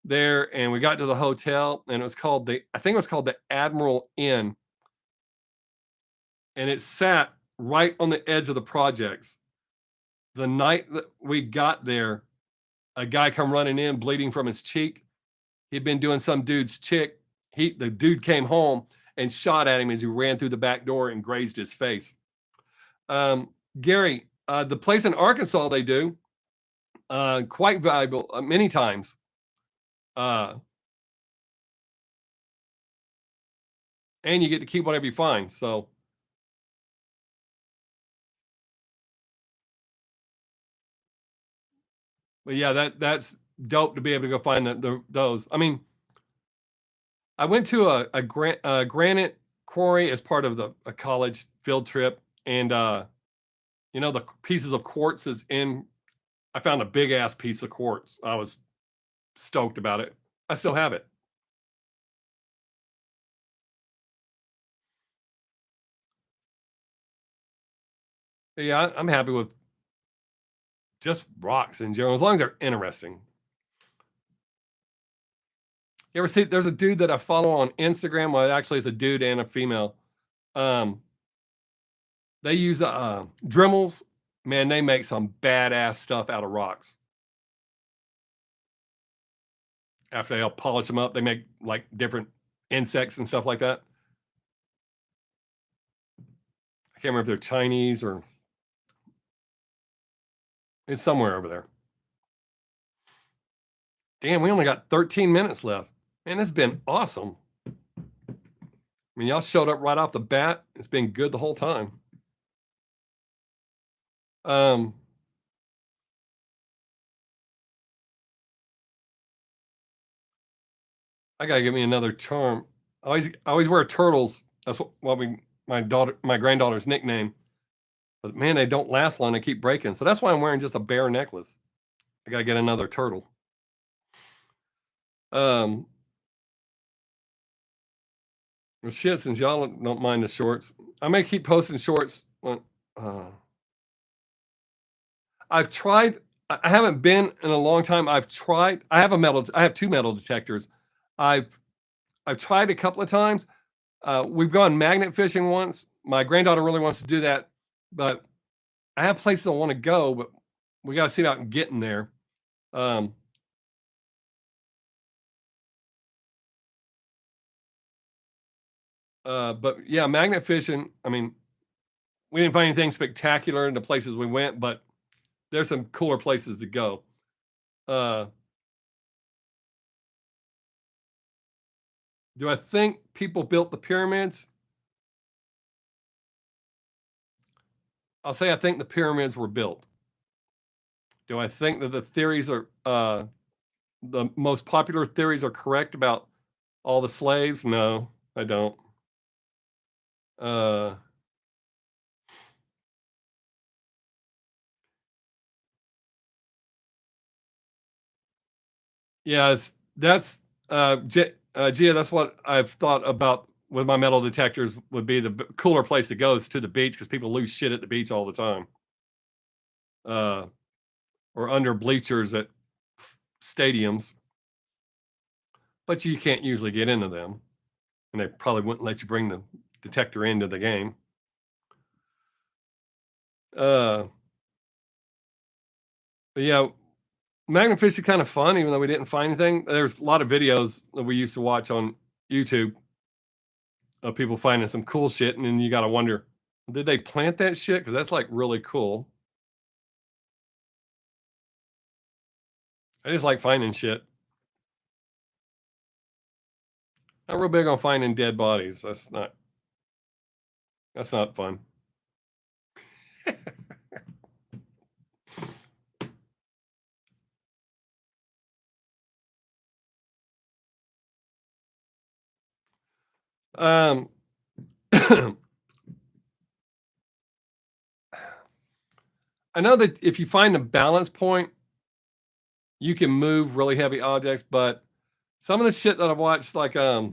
there and we got to the hotel and it was called I think it was called the Admiral Inn. And it sat right on the edge of the projects. The night that we got there, a guy come running in bleeding from his cheek. He'd been doing some dude's chick. The dude came home and shot at him as he ran through the back door and grazed his face. Gary, the place in Arkansas they do quite valuable many times. Uh, and you get to keep whatever you find. So, but yeah, that's dope to be able to go find those. I mean, I went to a granite quarry as part of a college field trip, and you know the pieces of quartz is in. I found a big ass piece of quartz. I was stoked about it. I still have it. But yeah, I'm happy with just rocks in general, as long as they're interesting. You ever see? There's a dude that I follow on Instagram. Well, actually, it's a dude and a female. Um, they use Dremels. Man, they make some badass stuff out of rocks. After they'll polish them up, they make like different insects and stuff like that. I can't remember if they're Chinese or it's somewhere over there. Damn, we only got 13 minutes left. Man, it's been awesome. I mean, y'all showed up right off the bat. It's been good the whole time. Um, I gotta get me another charm. I always wear turtles. That's what my granddaughter's nickname. But man, they don't last long. They keep breaking. So that's why I'm wearing just a bear necklace. I gotta get another turtle. Um, well, shit, since y'all don't mind the shorts, I may keep posting shorts. Uh, I've tried. I haven't been in a long time. I've tried. I have two metal detectors. I've I've tried a couple of times. We've gone magnet fishing once. My granddaughter really wants to do that, but I have places I want to go, but we got to see about getting there. Um, but yeah, magnet fishing. I mean, we didn't find anything spectacular in the places we went, but there's some cooler places to go. Uh, do I think people built the pyramids? I'll say I think the pyramids were built. Do I think that the theories are the most popular theories are correct about all the slaves? No, I don't. Uh, yeah, Gia. That's what I've thought about with my metal detectors. Would be the cooler place to go is to the beach because people lose shit at the beach all the time. Uh, or under bleachers at stadiums, but you can't usually get into them, and they probably wouldn't let you bring the detector into the game. Uh, but yeah, Magnum fish is kind of fun, even though we didn't find anything. There's a lot of videos that we used to watch on YouTube of people finding some cool shit, and then you got to wonder, did they plant that shit? Because that's like really cool. I just like finding shit. Not real big on finding dead bodies. That's not fun. Um, I know that if you find a balance point, you can move really heavy objects, but some of the shit that I've watched, like, uh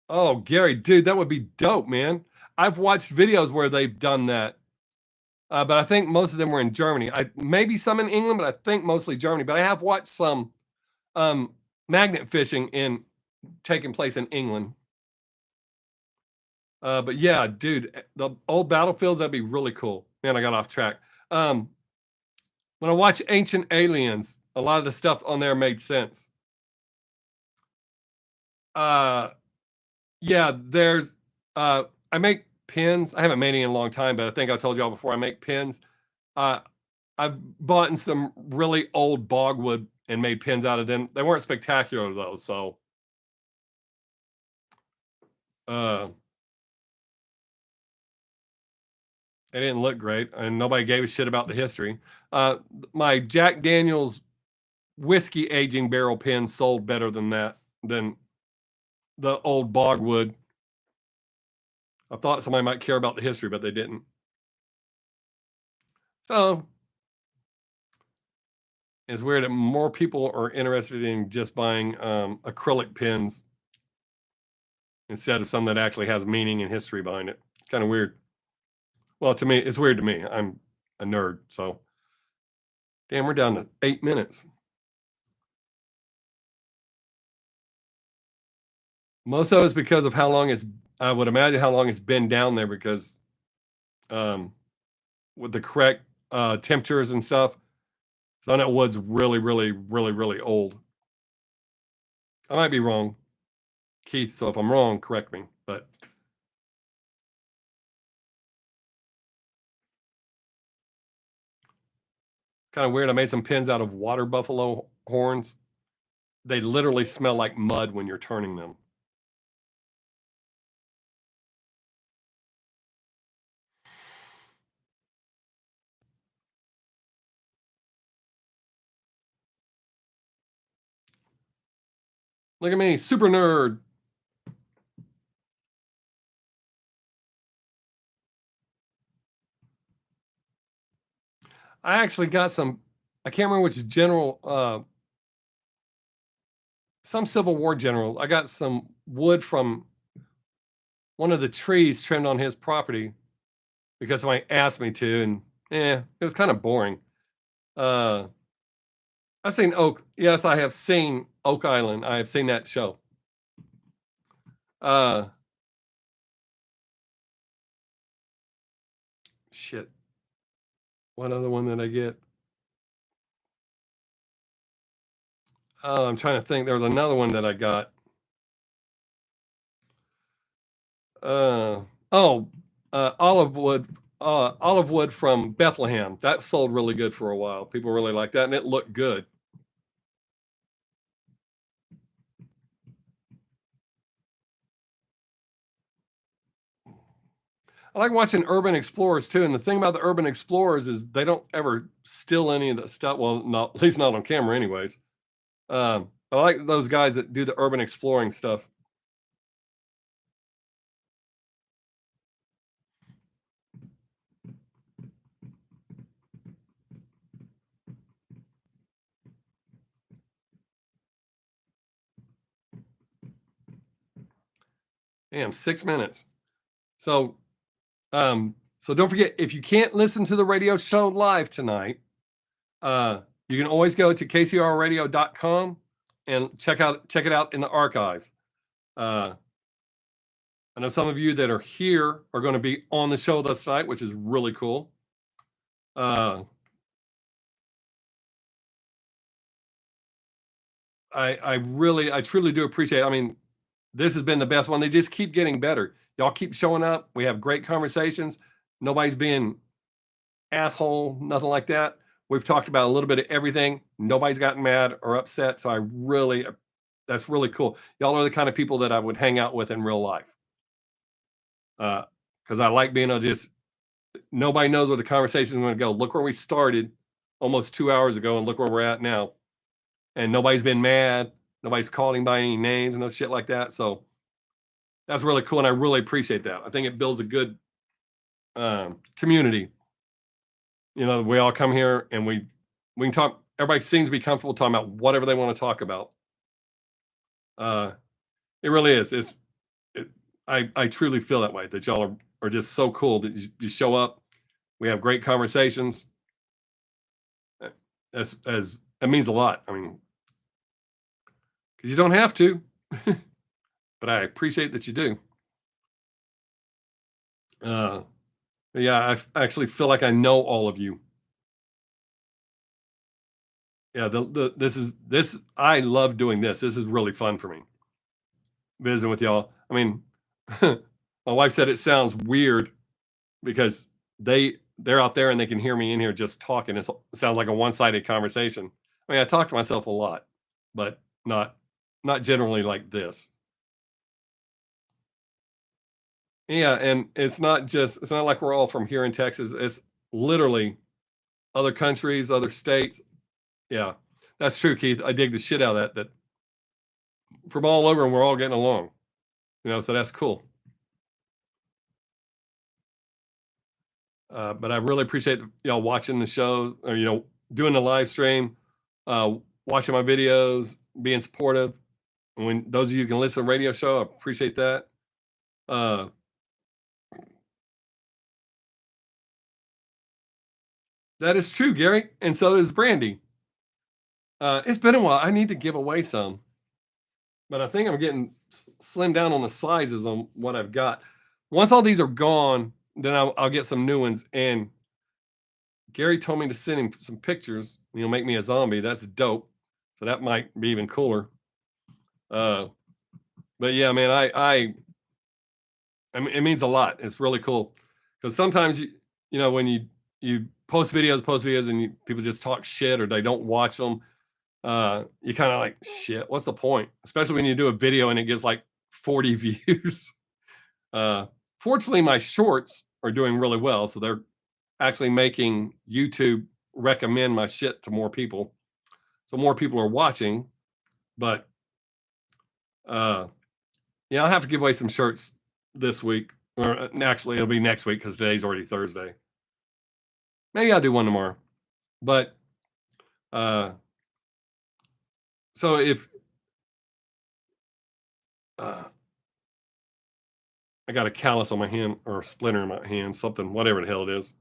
oh, Gary, dude, that would be dope, man. I've watched videos where they've done that, but I think most of them were in Germany. I maybe some in England, but I think mostly Germany. But I have watched some um, magnet fishing in taking place in England. But yeah, dude, the old battlefields, that'd be really cool. Man, I got off track. Um, when I watch Ancient Aliens, a lot of the stuff on there made sense. Uh, yeah, there's I make pins. I haven't made any in a long time, but I think I told y'all before I make pins. Uh, I've bought in some really old bogwood and made pins out of them. They weren't spectacular though, so uh, they didn't look great, and nobody gave a shit about the history. Uh, my Jack Daniel's whiskey aging barrel pin sold better than that than the old bogwood. I thought somebody might care about the history, but they didn't. So it's weird that more people are interested in just buying acrylic pins instead of something that actually has meaning and history behind it. Kind of weird. Well, to me, it's weird to me. I'm a nerd, so damn, we're down to 8 minutes. Most of it's because of how long it's. I would imagine how long it's been down there because um, with the correct temperatures and stuff, so that wood's really, really, really, really old. I might be wrong, Keith. So if I'm wrong, correct me. But kind of weird. I made some pins out of water buffalo horns. They literally smell like mud when you're turning them. Look at me, super nerd. I actually got some. I can't remember which general. Some Civil War general. I got some wood from one of the trees trimmed on his property because somebody asked me to, and it was kind of boring. Uh, I've seen Oak. Yes, I have seen Oak Island. I have seen that show. Uh, shit. What other one did I get? Oh, I'm trying to think. There was another one that I got. Uh, oh, olive wood from Bethlehem. That sold really good for a while. People really liked that, and it looked good. I like watching urban explorers too. And the thing about the urban explorers is they don't ever steal any of the stuff. Well, not at least not on camera, anyways. I like those guys that do the urban exploring stuff. Damn, 6 minutes. So, so don't forget if you can't listen to the radio show live tonight, you can always go to kcrradio.com and check it out in the archives. Uh, I know some of you that are here are going to be on the show this night, which is really cool. Uh, I truly do appreciate it. I mean, this has been the best one. They just keep getting better. Y'all keep showing up. We have great conversations. Nobody's being asshole, nothing like that. We've talked about a little bit of everything. Nobody's gotten mad or upset. So I really, that's really cool. Y'all are the kind of people that I would hang out with in real life. Because I like being able to just, nobody knows where the conversation is going to go. Look where we started almost 2 hours ago and look where we're at now. And nobody's been mad. Nobody's calling him by any names, no shit like that. So that's really cool, and I really appreciate that. I think it builds a good community. You know, we all come here and we can talk. Everybody seems to be comfortable talking about whatever they want to talk about. Uh, it really is. It, I truly feel that way. That y'all are just so cool that you show up. We have great conversations. As it means a lot. I mean, because you don't have to, but I appreciate that you do. Uh, yeah, I actually feel like I know all of you. Yeah, this I love doing this. This is really fun for me. Visiting with y'all. I mean, my wife said it sounds weird because they're out there and they can hear me in here just talking. It sounds like a one-sided conversation. I mean, I talk to myself a lot, but not generally like this. Yeah, and it's not like we're all from here in Texas. It's literally other countries, other states. Yeah, that's true, Keith. I dig the shit out of that. That from all over, and we're all getting along. You know, so that's cool. But I really appreciate y'all watching the show, or doing the live stream, uh, watching my videos, being supportive. And when those of you who can listen to the radio show, I appreciate that. Uh, that is true, Gary, and so is Brandy. It's been a while. I need to give away some, but I think I'm getting slimmed down on the sizes on what I've got. Once all these are gone, then I'll get some new ones. And Gary told me to send him some pictures. Make me a zombie. That's dope. So that might be even cooler. Uh, but yeah, man, I mean, it means a lot. It's really cool because sometimes when you post videos, and people just talk shit or they don't watch them. You kind of like shit. What's the point? Especially when you do a video and it gets like 40 views. Uh, Fortunately, my shorts are doing really well, so they're actually making YouTube recommend my shit to more people. So more people are watching, but uh, yeah, I'll have to give away some shirts this week, or actually, it'll be next week because today's already Thursday. Maybe I'll do one tomorrow, but so if I got a callus on my hand or a splinter in my hand, something, whatever the hell it is.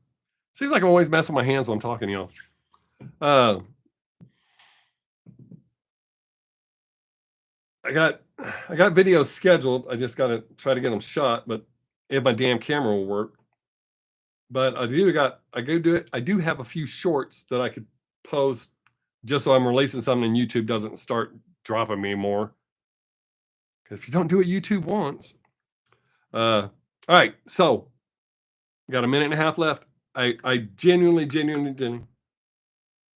Seems like I'm always messing with my hands when I'm talking to y'all. I got videos scheduled. I just got to try to get them shot, but if my damn camera will work. But I do have a few shorts that I could post just so I'm releasing something and YouTube doesn't start dropping me more. Because if you don't do what YouTube wants. All right, so got a minute and a half left. I genuinely.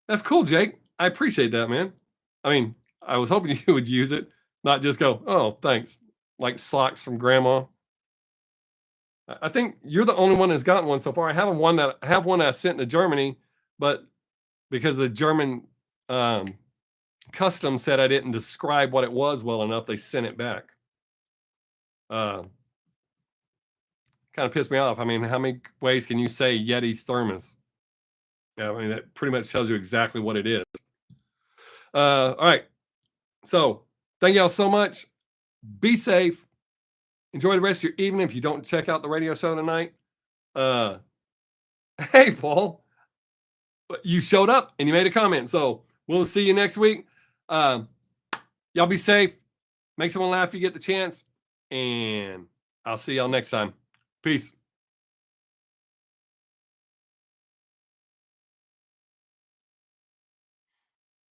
That's cool, Jake. I appreciate that, man. I mean, I was hoping you would use it, not just go, "Oh, thanks," like socks from grandma. I think you're the only one that's gotten one so far. I have one that I sent to Germany, but because the German custom said I didn't describe what it was well enough, they sent it back. Kind of pissed me off. I mean, how many ways can you say Yeti thermos? Yeah, I mean, that pretty much tells you exactly what it is. All right. So thank y'all so much. Be safe. Enjoy the rest of your evening. If you don't check out the radio show tonight, hey, Paul, you showed up and you made a comment. So we'll see you next week. Y'all be safe. Make someone laugh if you get the chance. And I'll see y'all next time. Peace.